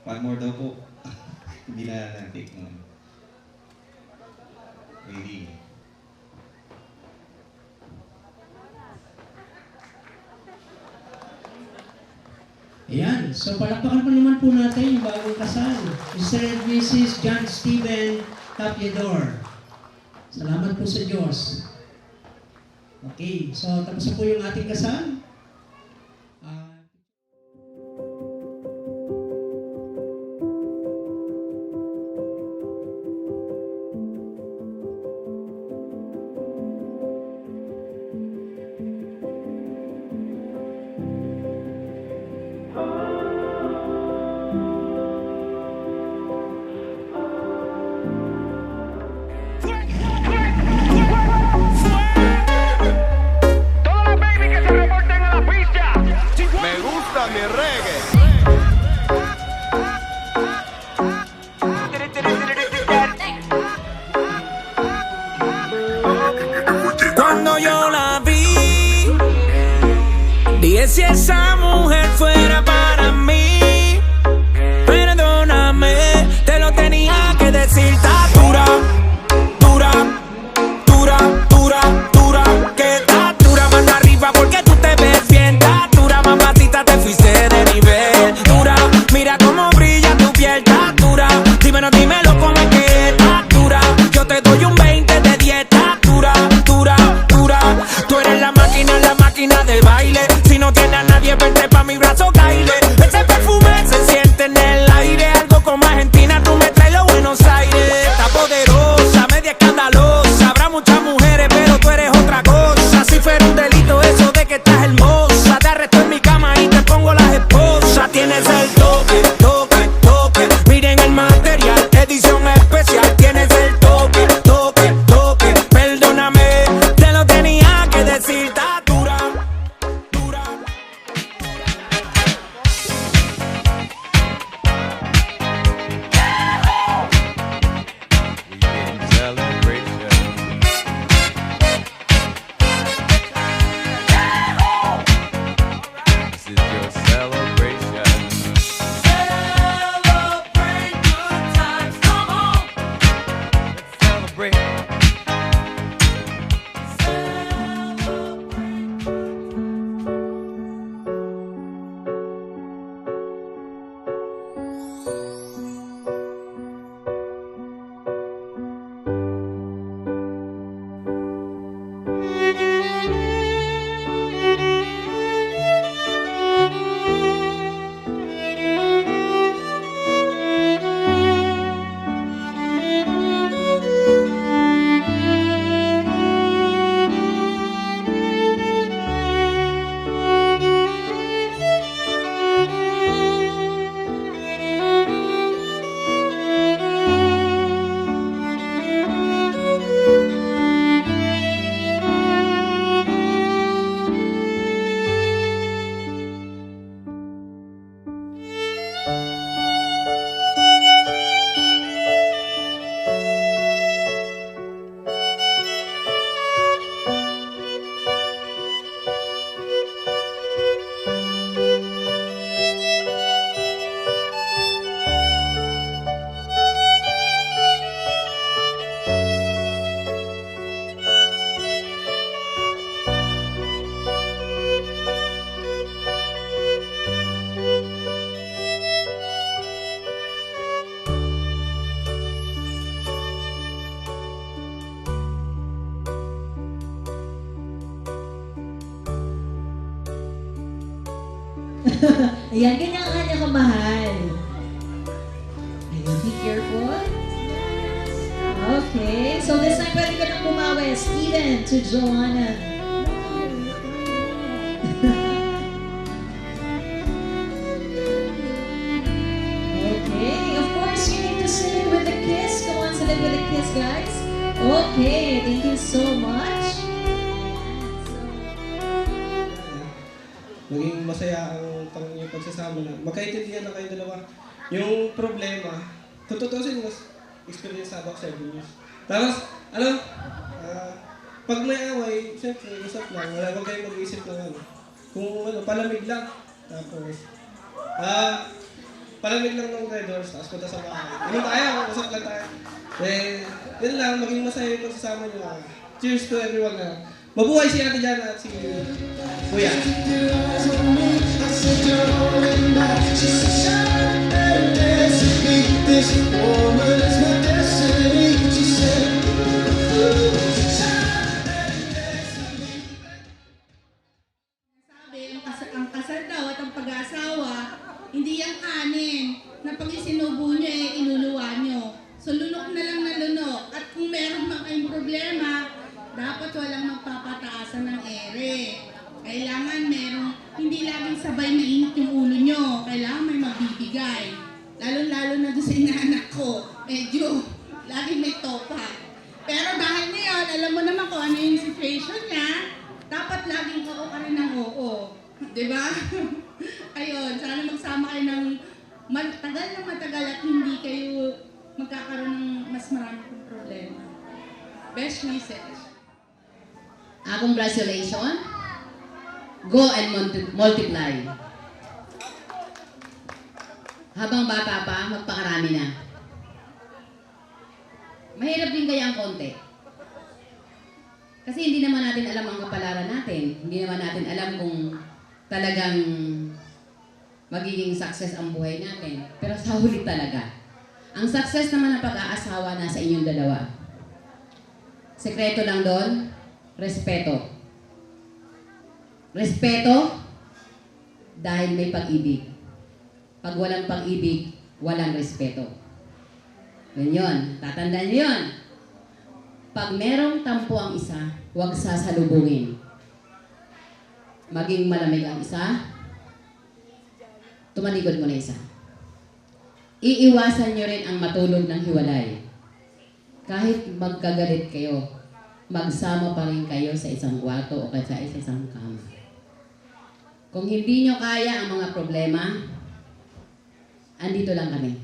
One more daw po. Hindi na take mo. Ready. Ayan. So, palakpakan po naman po natin yung bagong kasal. Mr. and Mrs. John Steven Tapiador. Salamat po sa Diyos. Okay. So, tapos na po yung ating kasal. Ayan, ganyan ang kanya kamahal. Ayan, be careful. Okay, so this time pwede ka nang bumawi. Steven to Joanna. Okay, of course you need to sing it with a kiss. Come on, sing it with a kiss, guys. Okay, thank you so much. Maging masaya ang yung pagsasama na magkaintindihan na kayo dalawa. Yung problema, kung tutusin mas experience sa about 7 years. Tapos, pag may away, siyempre, usap lang. Wala bang kayo mag-iisip ng ano. Kung palamig lang. Tapos, palamig lang ng Red Horse, tapos punta sa bahay. Ano tayo? Usap lang tayo. Yun lang, maging masaya yung pagsasama nyo. Cheers to everyone na. Mabuhay si Ate Jana at si Kuya. Ang kasal daw at ang pag-aasawa, hindi yung kanin na pag isinubo nyo iluluwa nyo. So lunok na lang na lunok. At kung meron man kayong problema, dapat walang magpapataasan ng ere. Kailangan merong, hindi laging sabay mainit yung ulo nyo. Kailangan may magbibigay. Lalo-lalo na doon sa inaanak ko. Medyo, laging may topa. Pero dahil ngayon, alam mo naman kung ano yung situation niya, dapat laging oo ka rin ng oo. Diba? Ayun, sana magsama kayo ng matagal na matagal at hindi kayo magkakaroon ng mas maraming problema. Best wishes. Congratulations. Go and multiply. Habang bata pa, magpakarami na. Mahirap din kaya ang konti. Kasi hindi naman natin alam ang kapalaran natin. Hindi naman natin alam kung talagang magiging success ang buhay natin. Pero sa huli talaga, ang success naman ng pag-aasawa nasa inyong dalawa. Sekreto lang doon, respeto. Respeto dahil may pag-ibig. Pag walang pag-ibig, walang respeto. Yun yun. Tatandaan nyo yun. Pag merong tampo ang isa, huwag sasalubungin. Maging malamig ang isa, tumalikod mo na isa. Iiwasan nyo rin ang matulog ng hiwalay. Kahit magkagalit kayo, magsama pa rin kayo sa isang kwarto o sa isang kama. Kung hindi nyo kaya ang mga problema, andito lang kami.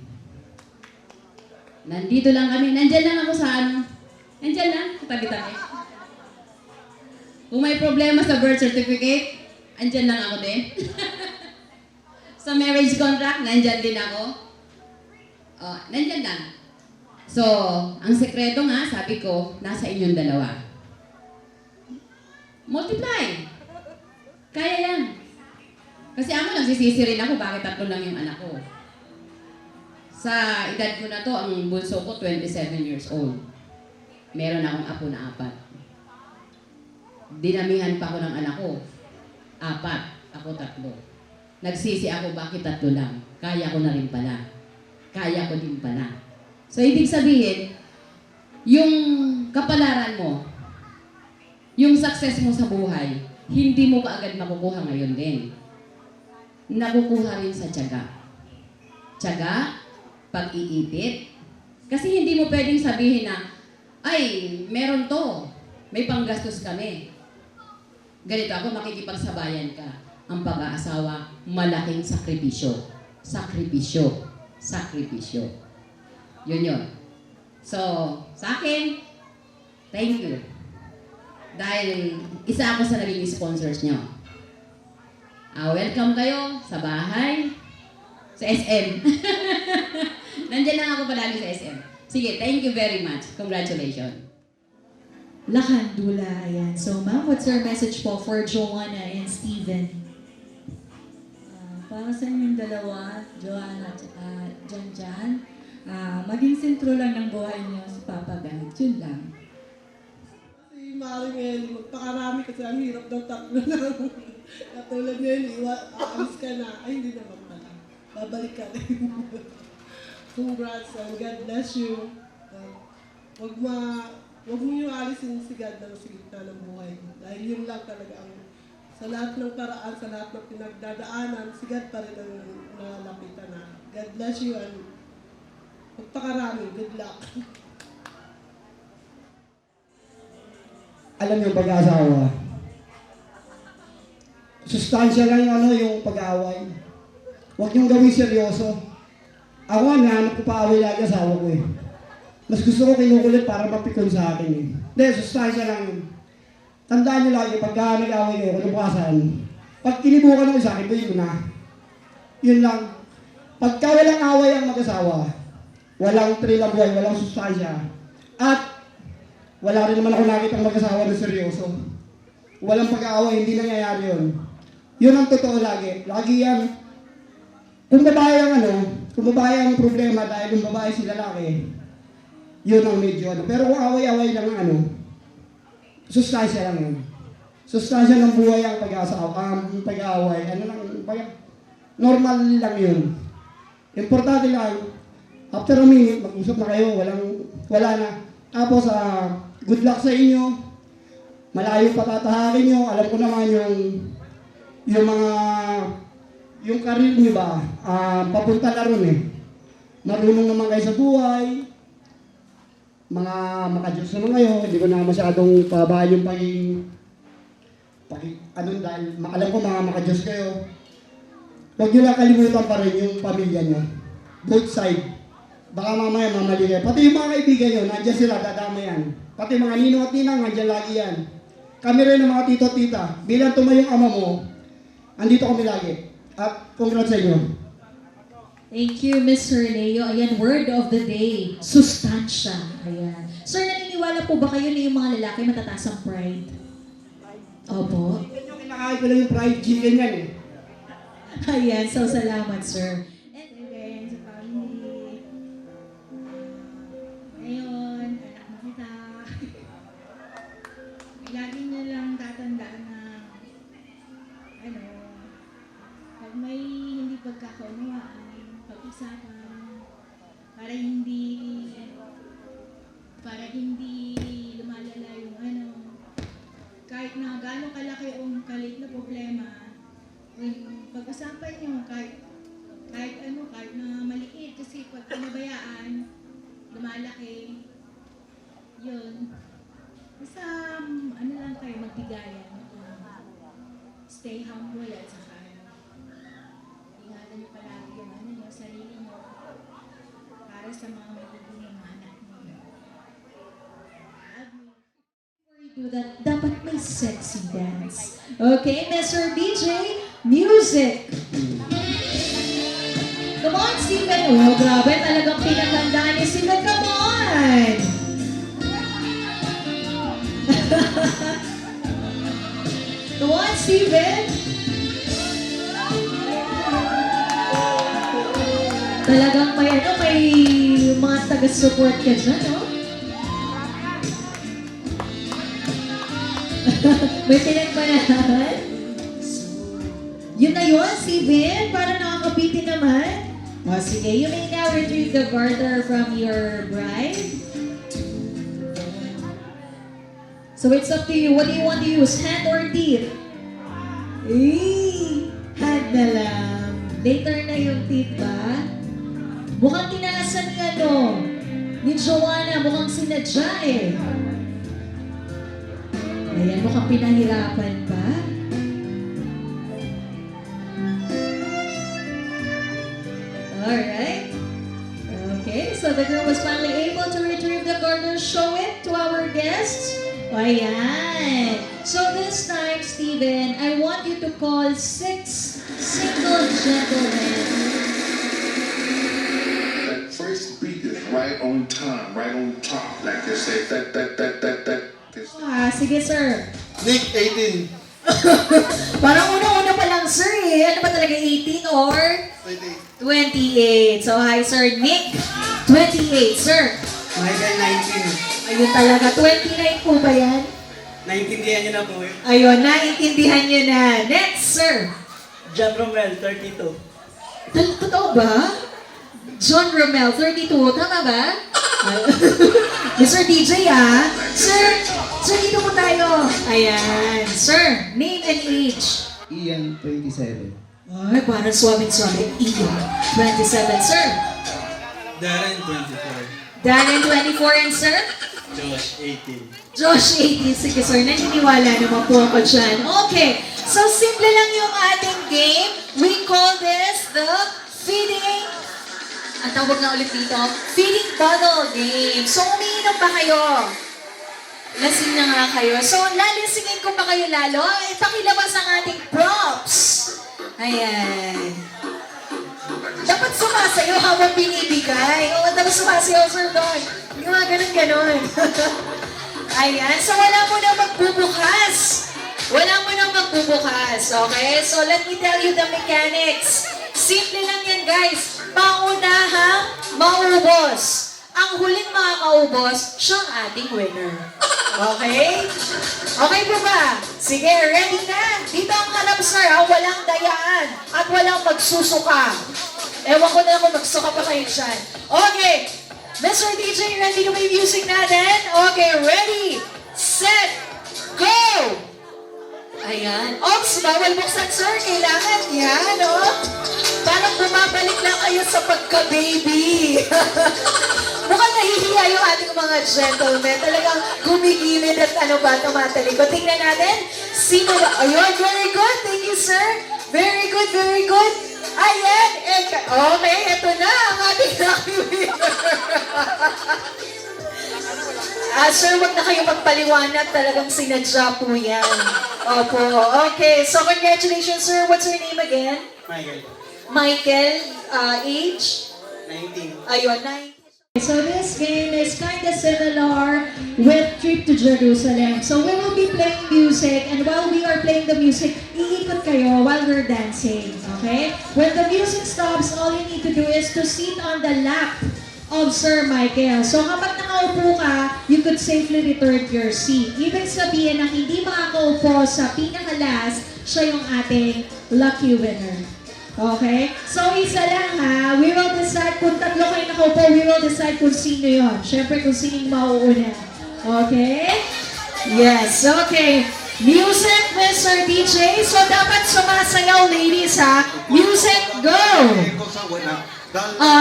Nandito lang kami. Nandyan lang ako sa ano. Nandyan lang, tabi-tabi. Kung may problema sa birth certificate, andyan lang ako din. Sa marriage contract, nandyan din ako. Nandyan lang. So, ang sekreto nga, sabi ko, nasa inyong dalawa. Multiply. Kaya yan. Kasi ako nagsisisi rin ako, bakit 3 lang yung anak ko. Sa edad ko na to, ang bunso ko, 27 years old. Meron akong apo na 4. Dinamihan pa ko ng anak ko. 4, ako 3. Nagsisi ako, bakit 3 lang? Kaya ko na rin pala. Kaya ko din pala. So, ibig sabihin, yung kapalaran mo, yung success mo sa buhay, hindi mo kaagad makukuha ngayon din. Nakukuha rin sa tiyaga. Tiyaga, pag-iipit. Kasi hindi mo pwedeng sabihin na, ay, meron to. May panggastos kami. Ganito ako, makikipagsabayan ka. Ang pag-aasawa, malaking sakripisyo. Sakripisyo. Sakripisyo. Yun yun. So, sa akin, thank you. Dahil isa ako sa naging sponsors nyo. Welcome kayo sa bahay, sa SM. Nandiyan lang ako palagi sa SM. Sige, thank you very much. Congratulations. Lakandula, ayan. So, ma'am, what's your message po for Joanna and Steven? Para sa inyong dalawa, Joanna at Jan, maging sentro lang ng buhay niyo si Papa God. Yun lang. Si Maring Eli, magpakarami kasi ang hirap daw 3 lang. Katulad ngayon, aalis ka na. Ay, hindi naman babalik ka. Congrats and God bless you. Wag mo yung alisin si God na sa gitna ng buhay mo. Dahil yun lang talaga ang sa lahat ng paraan, sa lahat ng pinagdadaanan, si God pa rin ang nalalapitan na. God bless you and magpakarami. Good luck. Alam niyo, pag-aasawa, sustansya lang yung pag-aaway. Huwag niyong gawin seryoso. Ako nga, nahanap ko pa away lagi asawa ko eh. Mas gusto ko kinukulit para mapikon sa akin eh. Hindi, sustansya lang yun. Tandaan niyo lagi, pagka nag-away kayo, kung pag kinibukan ako sa akin, buhay ko na. Yun lang. Pagka walang away ang mag-asawa, walang thrill ang buhay, walang sustansya. At wala rin naman ako nakita ang mag-asawa na seryoso. Walang pag-aaway, hindi nangyayari yun. Yun ang totoo lagi. Lagi yan. Kung babae ang problema dahil yung babae si lalaki, yun ang medyo Pero kung away-away lang sustansya lang yun. Sustansya ng buhay ang pag-aaway. Normal lang yun. Importante lang, after a minute, mag-usap na kayo, wala na. Tapos, good luck sa inyo. Malayo pa tatahakin nyo. Alam ko naman yung career nyo ba, papunta na ron eh. Marunong naman kayo sa buhay. Mga makadiyos naman kayo. Hindi ko na masyadong pabahan yung dahil alam ko mga makadiyos kayo. Huwag nyo lang kalimutan pa rin yung pamilya nyo. Both side. Baka mamaya mamali kayo. Pati yung mga kaibigan nyo, nandiyan sila, dadama yan. Pati mga ninong at ninang, nandiyan lagi yan. Kami rin ng mga tito at tita. Bilang tumayong ama mo, andito kami lagi. At congrats sa inyo. Thank you, Mr. Leo. Ayan, word of the day. Sustansya. Ayan. Sir, naniniwala po ba kayo na yung mga lalaki matataas ang pride? Opo. Kinakain ko lang yung fried chicken yan eh. Ayan, so salamat, sir. Again, sa family. Ngayon, anak mo kita. Lagi niyo lang tatandaan na pag may hindi pagkakaunawaan, pag-usapan, para hindi lumalala yung kahit na gaano kalaki o kalit na problema, pag-usapan nyo, kahit na maliit, kasi pag pinabayaan, lumalaki, yun. Basta, lang kayo, magbigayan. Stay humble at saka, ingatan nyo palagi yung sarili nyo para sa mga magiging anak nyo. Do that, dapat may sexy dance. Okay, Mr. DJ, music! Come on, Steven! Oh, grabe, talagang pinagandaan ni Steven. Come on! Come on, Steven! Talagang may mga taga-support ka dyan, no? May pinagmanahan? Yun na yun, Steven. Para nakakabitin naman. O, sige, you may now retrieve the garter from your bride. So it's up to you. What do you want to use? Hand or teeth? Hand na lang. Later na yung teeth ba? Mukhang tinalasan ni Joanna. Mukhang sinadya eh. Ayan, mukhang pinahirapan pa. Alright. Okay, so the girl was finally able to retrieve the garter. Show it to our guests. Ayan. So this time, Steven, I want you to call 6 single gentlemen. That first beat is right on time, right on top. Like they say, that. Sige, sir. Nick, 18. Parang una-una pa lang, sir eh. Ano ba talaga, 18 or? 28. So, hi, sir. Nick, 28. Sir? Michael, 19. Ayun talaga. 29 po ba yan? Naintindihan niyo na po eh. Ayun, naintindihan nyo na. Next, sir. John Romel, 32. Totoo ba? John Romel, 32. Tama ba? Mr. DJ, ah. Sir, dito po tayo. Ayan. Sir, name and age. Ian, 27. Ay, parang suwabing-suwabing. Ian, 27. Sir, Darren, 24. Darren, 24. And sir? Josh, 18. Josh, 18. Sige, sir. Naniniwala naman po ako dyan. Okay. So, simple lang yung ating game. We call this the feeding... Ang tawag na ulit dito, feeding bottle game. So, umiinom ba kayo? Lasing na nga kayo. So, lalisingin ko pa kayo lalo. Ipakilabas ang ating props. Ayan. Dapat sumasayo habang binibigay. O, dapat sumasayo, Sir Don. Yung mga ganun-ganon. Ayan. So, wala mo na magbubukas. Wala mo na magbubukas. Okay? So, let me tell you the mechanics. Simple lang yan, guys. Maunahang maubos. Ang huling makakaubos, siyang ating winner. Okay? Okay po ba? Sige, ready na. Dito ang harap, sir, ha? Walang dayaan at walang magsusuka. Ewan ko na kung magsuka pa kayo dyan. Okay. Mr. DJ, ready na ba yung music natin? Okay, ready, set, go! Ayan. Ops, bawal buksan, sir. Kailangan. Yan, oh. Parang bumabalik lang kayo sa pagka-baby. Mukhang nahihiya yung ating mga gentlemen. Talagang gumigilid at ano ba, tumatalikod. Tingnan natin. Sino ba? Ayun, very good. Thank you, sir. Very good, very good. Ayan. Okay, eto na ang ating lucky winner. Sir, wag na kayo magpaliwanag. Talagang sinadya po yan. Opo. Okay. So, congratulations, sir. What's your name again? Michael. Michael. Age? 19. Ayun, 19. So this game is kind of similar with Trip to Jerusalem. So we will be playing music, and while we are playing the music, iikot kayo while we're dancing. Okay? When the music stops, all you need to do is to sit on the lap of Sir Michael. So kapag nakaupo ka, you could safely return to your seat. Ibig sabihin na hindi makakaupo sa pinakalas, siya yung ating lucky winner. Okay? So, isa lang ha. We will decide kung tatlo kayo nakaupo, we will decide kung sino yun. Siyempre, kung sino yung mauuna. Okay? Yes, okay. Music, Mr. DJ. So, dapat sumasayaw, ladies ha. Music, go!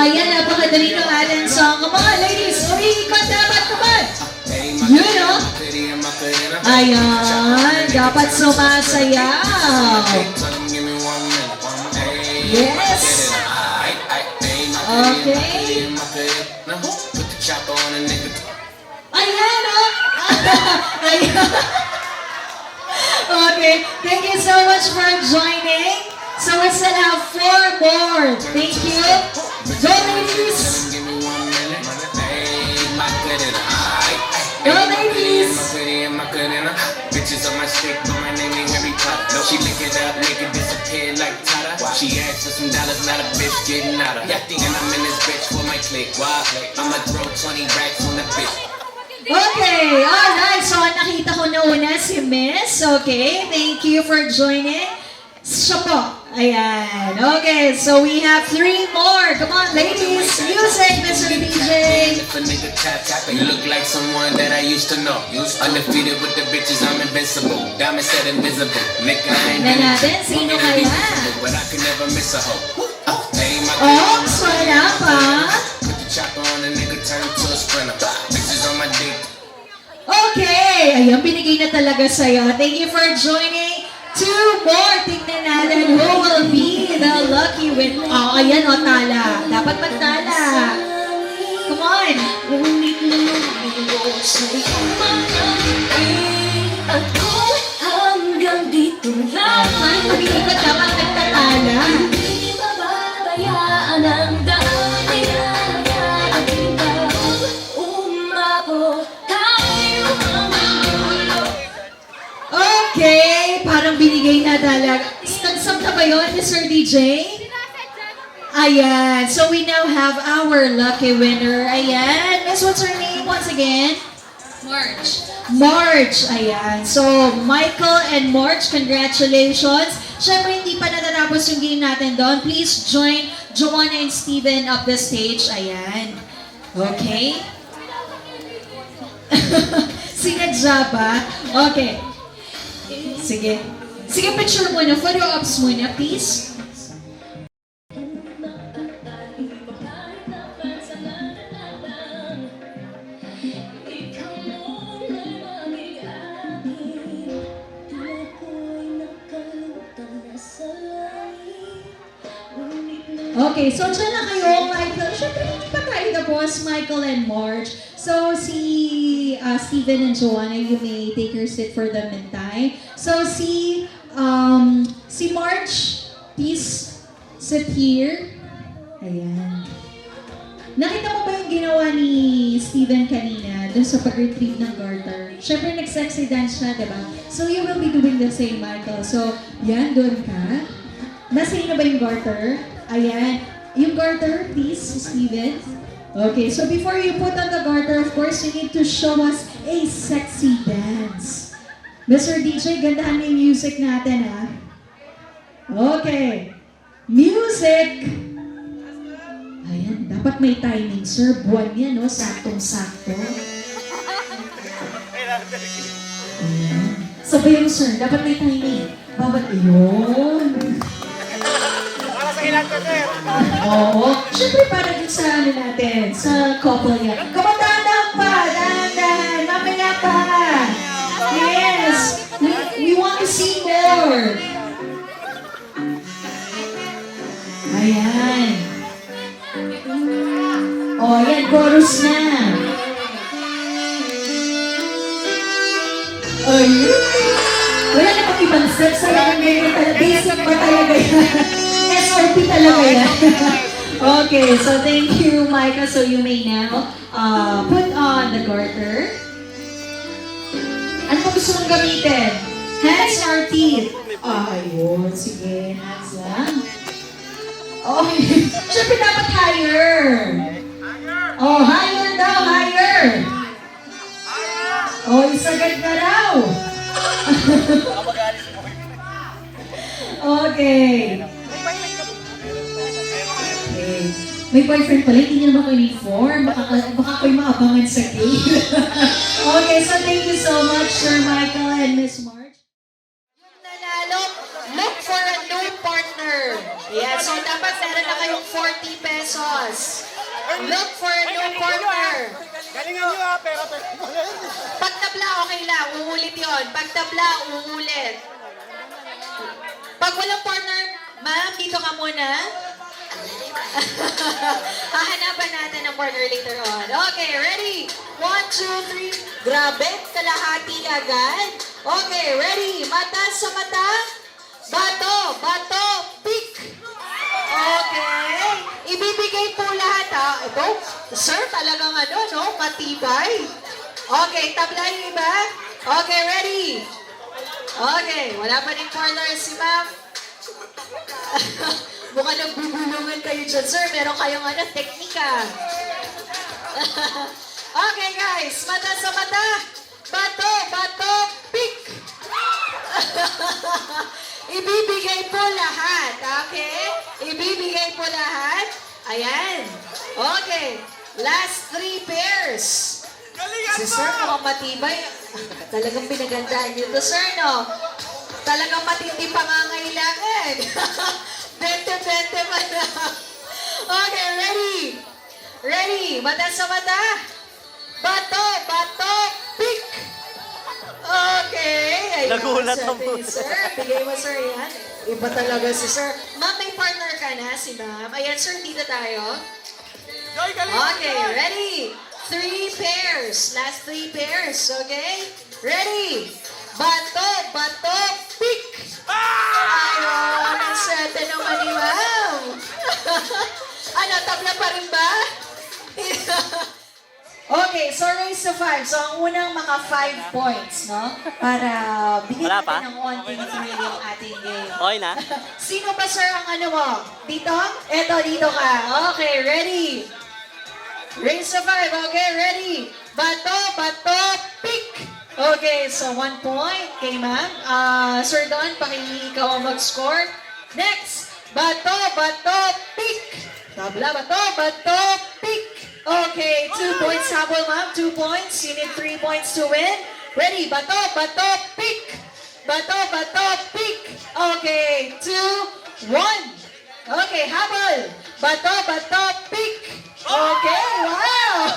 Yan, napakadali ng ating song. Come on, ladies. Umiikot dapat naman. Yun, oh. Ayan, dapat sumasayaw. Yes! Okay. Ayan, oh! Ayan. Okay, thank you so much for joining. So we still have 4 more. Thank you. Go, ladies! Go, ladies! Bitches on my stick, but my name ain't Harry Potter. No, she lick it up, make it disappear like Tata. She asked for some dollars, not a bitch getting out of. And I'm in this bitch for my click. Why? I'ma throw 20 racks on the bitch. Okay, alright. So, nakita ko na una si Miss. Okay, thank you for joining. Siya po. Ayan. Okay, so we have 3 more. Come on, ladies. Music, Mr. DJ. If a nigga tap, you look like someone that I used to know. Undefeated with the bitches, I'm invincible. Diamond said invisible. Nigga, I ain't been sino kaya? But I can never miss a hoe. Oh, wala pa. Put the chopper on a nigga, turn to a sprinter. Bitches on my dick. Okay. Ayan, binigay na talaga sa'yo. Thank you for joining. 2 more. Tingnan natin who will be the lucky winner. Oh, ayan o, tala. Dapat magtala. Come on. Ako hanggang dito lang. Umiikot dapat nagtatala. Hindi mababayaan ang dami na umabot tayo ang okay, parang binigay na talaga. Nagsam na ba yun, Mr. DJ? Ayan, so we now have our lucky winner. Ayan, Miss, what's her name once again? March. March, ayan. So, Michael and March, congratulations. Siyempre, hindi pa natatapos yung game natin doon. Please join Joanna and Steven up the stage. Ayan. Okay. Sinadya ba? Okay. Sige. Sige, picture muna. Photo ops muna, please. Okay, so dyan na kayo, Michael. Siyempre, hindi pa tayo tapos, Michael and Marge. So, si Steven and Joanna, you may take your seat for the meantime. So, si Marge, please sit here. Ayan. Nakita mo ba yung ginawa ni Steven kanina dun sa pag-retrieve ng garter? Siyempre, nag-sexy dance siya, diba? So, you will be doing the same, Michael. So, yan, doon ka. Nasa na ba yung garter? Ayan. Yung garter, please, Steven. Okay, so before you put on the garter, of course, you need to show us a sexy dance. Mr. DJ, gandahan mo yung music natin, ha? Okay. Music! Ayan, dapat may timing, sir. Buwan yan, no? Saktong-sakto. Ayan. Sabayan, sir. Dapat may timing. Bawat yun. Oo. Siyempre para din sa ano natin, sa couple yan. Dahan pa! Dahan! Mamaya pa! Yes! We want to see more! Ayan. Oh, yan. Chorus na. Ayun. Wala na pang ibang steps. Talagang basic pa talaga yan. SRP talaga yan. Okay, so thank you, Micah. So you may now put on the garter. Ano pa gusto mong gamitin? Hands or teeth? Ayun, sige. Hands lang. Okay. Siyempre dapat higher. Oh, higher daw, higher. Oh, isagad na raw. Okay. May boyfriend pala, hindi niya naman kayo inform. Baka kayo maabangan sa game. Okay, so thank you so much, Sir Michael and Miss Marge. Yung nanalo, look for a new partner. Yeah, so dapat meron na kayong 40 pesos. Look for a new partner. Galingan nyo ha, pero... Pag tabla, okay lang. Uulit yon. Pag tabla, uulit. Pag walang partner, ma'am, dito ka muna. Hahanapan natin ng partner later on. Okay, ready? 1, 2, 3. Grabe, kalahati agad. Okay, ready? Mata sa mata. Bato, bato, pick. Okay. Ibibigay po lahat, ha? Ito, sir, talagang ano, no? Matibay. Okay, tabla yung iba. Okay, ready? Okay, wala pa rin partner si ma'am. Mukhang nagbubulungan kayo dyan, sir. Meron kayong ano, teknika. Okay, guys. Mata sa mata. Bato, bato, pick. Ibibigay po lahat. Okay? Ibibigay po lahat. Ayan. Okay. Last 3 pairs. Si sir, mukhang matibay. Talagang pinagandaan niyo to, sir, no? Talagang matindi pangangailangan. 20-20 pa na. Okay, ready? Ready? Mata sa mata. Bato, bato, pick. Okay. Nagulat ang puso. Sir, bigay mo, sir, yan. Iba talaga si sir. Ma'am, may partner ka na, si ma'am. Ayan, sir, dito tayo. Okay, ready? 3 pairs. Last 3 pairs, okay? Ready? Bato, bato, pick. Ayun, ang sete naman ni ma'am. Ano, tabla pa rin ba? Okay, so raise to 5. So, ang unang maka 5 points, no? Para bigyan natin ng onting thrill yung ating game. Okay na? Sino ba, sir, ang ano mo? Dito? Eto, dito ka. Okay, ready? Raise to 5. Okay, ready? Bato, bato, pick. Okay, so 1 point kay ma'am. Sir Don, ikaw ang mag-score. Next, Bato, bato, pick. Tabla, bato, bato, pick. Okay, 2 points habol, ma'am. 2 points. You need 3 points to win. Ready, bato, bato, pick. Bato, bato, pick. Okay, 2, 1. Okay, habol. Bato, bato, pick. Okay, wow.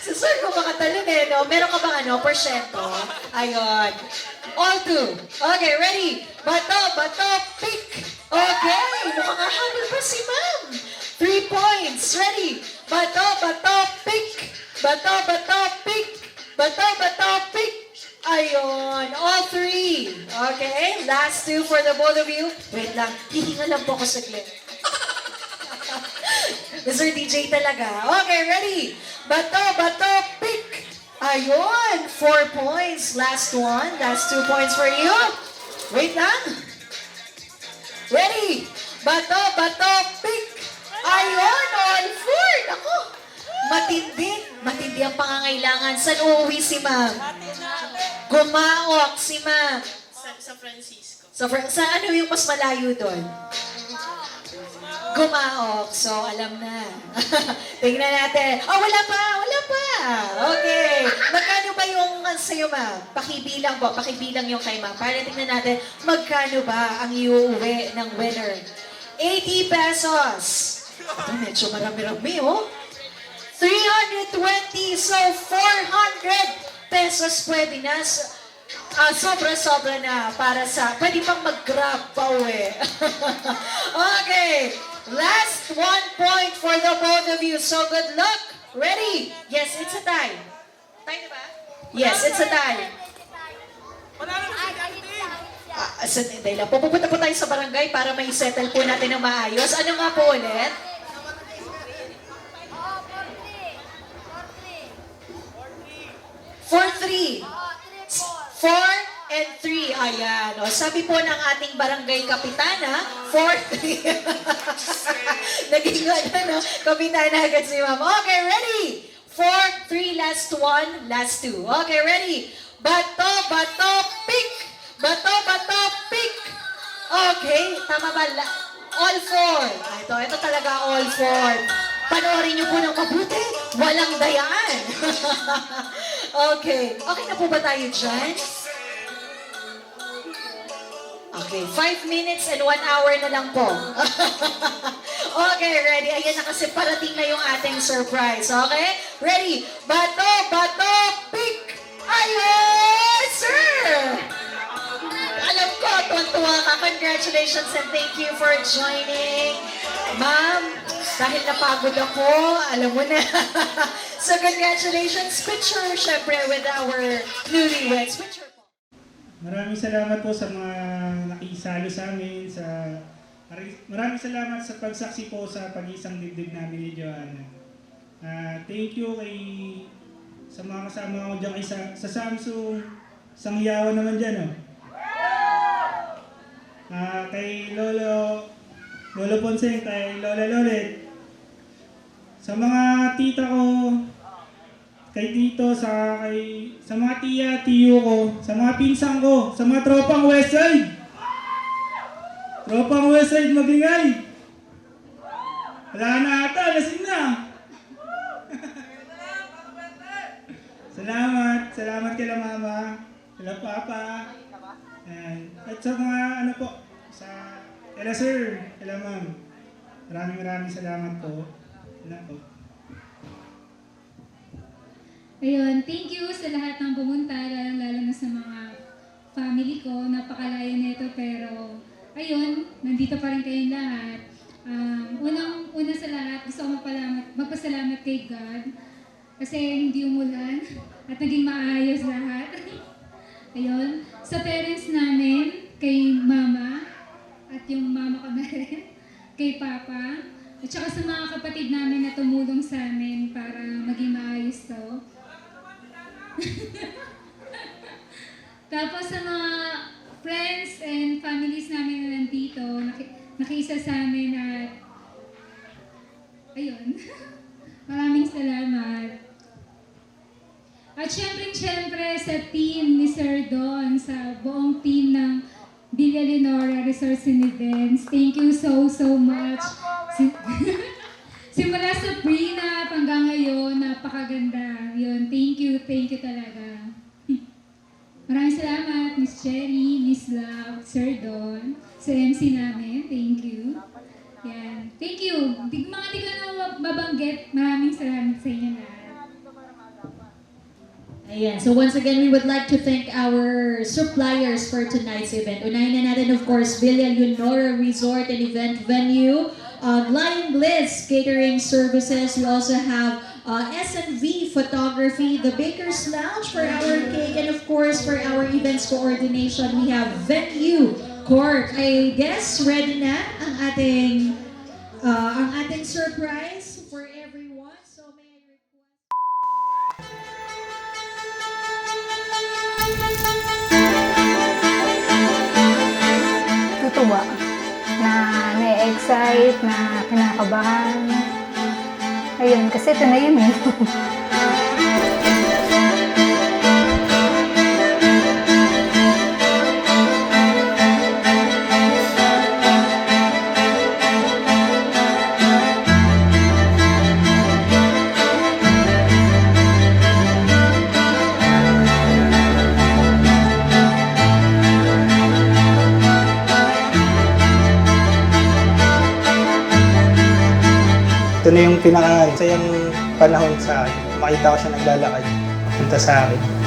Si Sir, kung makatalon eh, no? Meron ka bang ano, porsyento? Ayun. All 2. Okay, ready? Bato, bato, pick. Okay, makakahabol pa si ma'am. 3 points. Ready? Bato, bato, pick. Bato, bato, pick. Bato, bato, pick. Ayun. All 3. Okay, last 2 for the both of you. Wait lang. Hihinga lang po ako saglit. Mr. DJ talaga. Okay, ready? Bato, bato, pick. Ayun, 4 points. Last 1. Last 2 points for you. Wait lang. Ready? Bato, bato, pick. Ayun, all 4. Ako. Matindi. Matindi ang pangangailangan. Saan uuwi si ma'am? Gumaok si ma'am. Sa Francisco. Sa ano yung mas malayo doon? Gumaok. So, alam na. Tingnan natin. Oh, wala pa. Wala pa. Okay. Magkano ba yung sa'yo, ma'am? Pakibilang po. Pakibilang yung kay ma'am. Para tingnan natin, magkano ba ang iuuwi ng winner? 80 pesos. Ito, medyo marami-rami, oh. 320. So, 400 pesos pwede na. Sobra-sobra na para sa, pwede pang mag-grab pa uwi. Okay. Last 1 point for the both of you. So, good luck. Ready? Yes, it's a tie. Tie na ba? Yes, it's a tie. Sandali lang. Pupunta po tayo sa barangay para may settle po natin ng maayos. Ano nga po ulit? 4-3. 4 and 3. Ayan. O, sabi po ng ating barangay kapitana, 4-3. Naging ano, kapitana agad si ma'am. Okay, ready? 4-3, last 1, last 2. Okay, ready? Bato, bato, pick. Bato, bato, pick. Okay, tama ba? All 4. Ito talaga all 4. Panoorin niyo po ng mabuti. Walang dayaan. Okay. Okay na po ba tayo dyan? Okay. 5 minutes and 1 hour na lang po. Okay, ready? Ayan na kasi parating na yung ating surprise. Okay? Ready? Bato, bato, pick! Ayun, sir! Alam ko, tuwan-tuwa ka. Congratulations and thank you for joining. Ma'am, dahil napagod ako, alam mo na. So congratulations. Picture, syempre, with our newlyweds. Picture po. Maraming salamat po sa mga nakisalo sa amin. Maraming salamat sa pagsaksi po sa pag-isang dibdib namin ni Joanna. Thank you sa mga kasama ko dyan sa Samsung. Sangyawan naman dyan, oh. Kay Lolo Ponseng, kay Lola Lolet. Sa mga tita ko, kay Tito, sa mga tiyo ko, sa mga pinsan ko, sa mga tropang Westside. Tropang Westside, magingay. Wala na ata, lasing na. Salamat kila mama, kila papa. At sa mga kila sir, kila ma'am. Maraming salamat po. Ayun, thank you sa lahat ng pumunta, lalo na sa mga family ko. Napakalayo nito pero ayun, nandito pa rin kayong lahat. Una sa lahat, gusto ko magpasalamat kay God kasi hindi umulan at naging maayos lahat. Ayun, sa parents namin, kay mama at yung mama ko na rin, kay papa, at saka sa mga kapatid namin na tumulong sa amin para maging maayos to. Tapos sa mga friends and families namin na nandito, nakiisa sa amin at ayun, maraming salamat. At syempre sa team ni Sir Don, sa buong team ng Villa Leonora Resorts and Events. Thank you so much. Simula sa pre-nap hanggang ngayon, napakaganda. Yun, thank you talaga. Maraming salamat, Miss Cherry, Miss Love, Sir Don, sa MC namin. Thank you. Yan. Thank you. Mga di ko na mabanggit, maraming salamat sa inyo lahat. Ayan. So once again, we would like to thank our suppliers for tonight's event. Unahin na natin, of course, Villa Leonora Resort and Event Venue, Lion Bliss Catering Services. We also have S&V Photography, the Baker's Lounge for our cake, and of course, for our events coordination, we have Venue Corp. I guess ready na ang ating surprise for everyone. So may I request... Tutuwa, na-excite, na kinakabahan. Ayun, kasi ito na yun eh. Ito na yung pinaka-sayang panahon sa akin. Makita ko siya naglalakad punta sa akin.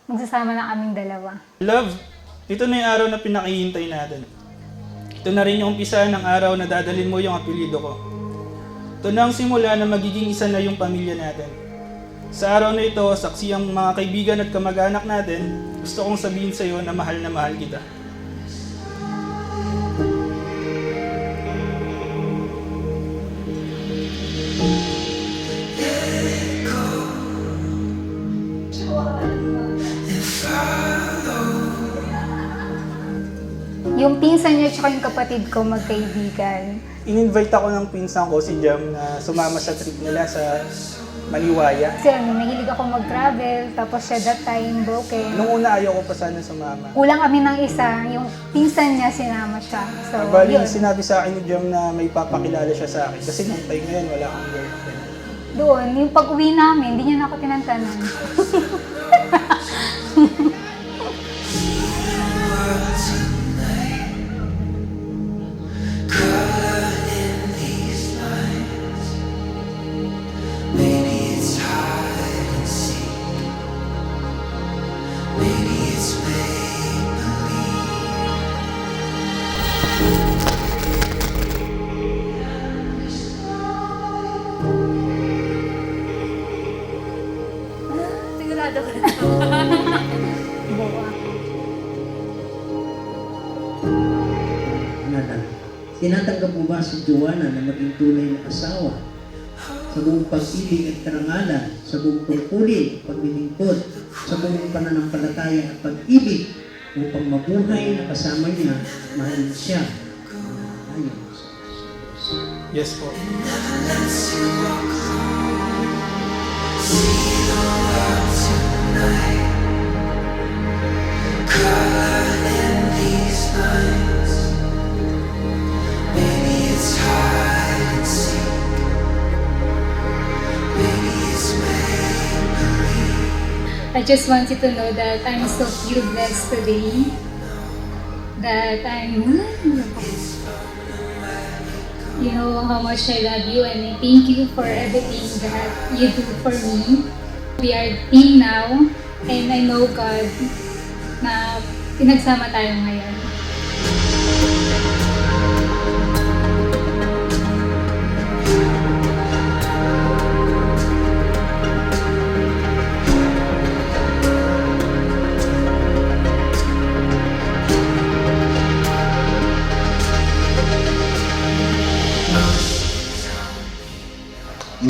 Magsasama na kaming dalawa. Love, ito na yung araw na pinakihintay natin. Ito na rin yung umpisa ng araw na dadalhin mo yung apelyido ko. Ito na ang simula na magiging isa na yung pamilya natin. Sa araw na ito, saksi ang mga kaibigan at kamag-anak natin, gusto kong sabihin sa iyo na mahal kita. Yung pinsan niya at yung kapatid ko magkaibigan. In-invite ako ng pinsan ko, si Jam, na sumama sa trip nila sa Maliwaya. Kasi nahilig ako mag-travel, tapos siya that time broken. Nung una ayaw ko pa sana sumama. Kulang kami ng isa, yung pinsan niya sinama siya. So, Bali, yun. sinabi sa akin ni Jam na may papakilala siya sa akin kasi nung time ngayon wala akong girlfriend. Doon, yung pag-uwi namin, hindi niya na ako tinantanan. Sigurado ko na. Tinatanggap mo ba si Joanna na maging tunay na asawa sa buong pag-ibig at karangalan, sa buong tungkulin, paglilingkod, sa buong pananampalataya at pag-ibig upang mabuhay na kasama niya, mahalin siya. Ayon. Yes po. I just want you to know that I'm so feel blessed today. That you know how much I love you and I thank you for everything that you do for me. We are a team now and I know God na pinagsama tayo ngayon.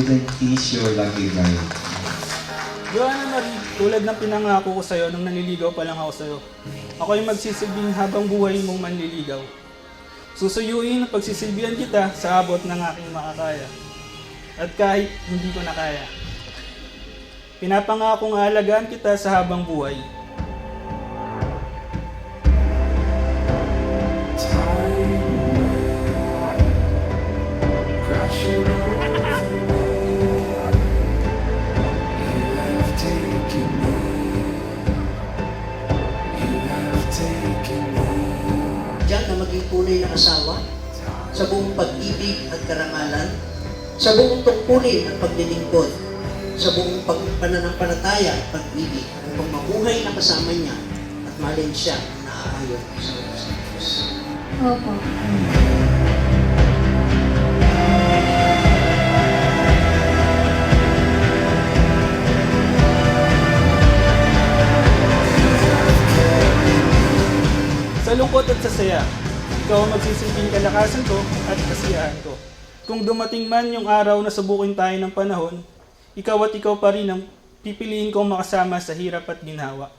couldn't kiss your lucky guy. Joanna Marie, tulad ng pinangako ko sa'yo nung nanliligaw pa lang ako sa'yo, ako ay magsisilbing habang buhay mong manliligaw. Susuyuin at pagsisilbihan kita sa abot ng aking makakaya. At kahit hindi ko na kaya. Pinapangakong aalagaan kita sa habang buhay. Diyan na maging tunay na asawa sa buong pag-ibig at karangalan, sa buong tungkulin at paglilingkod, sa buong pananampalataya at pag-ibig upang mabuhay na kasama niya at mahalin siya na aayon sa Diyos. Opo. Sa lungkot at sa saya, ikaw ang magsisilbing kalakasan ko at kasiyahan ko. Kung dumating man yung araw na subukin tayo ng panahon, ikaw at ikaw pa rin ang pipiliin kong makasama sa hirap at ginhawa.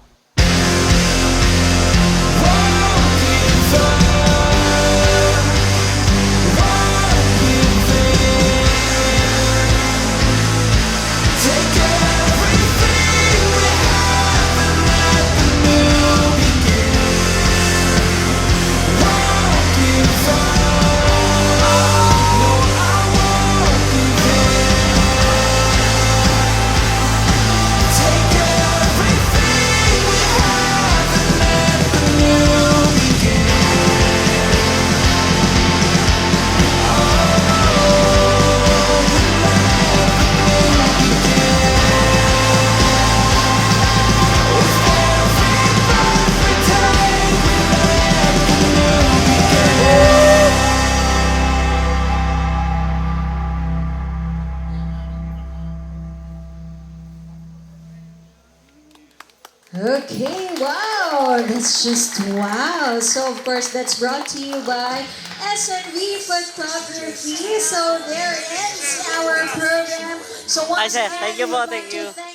Okay, wow, that's just wow. So of course that's brought to you by SNV Photography. So there ends our program. So once again, Thank you po, we'd like thank you. to thank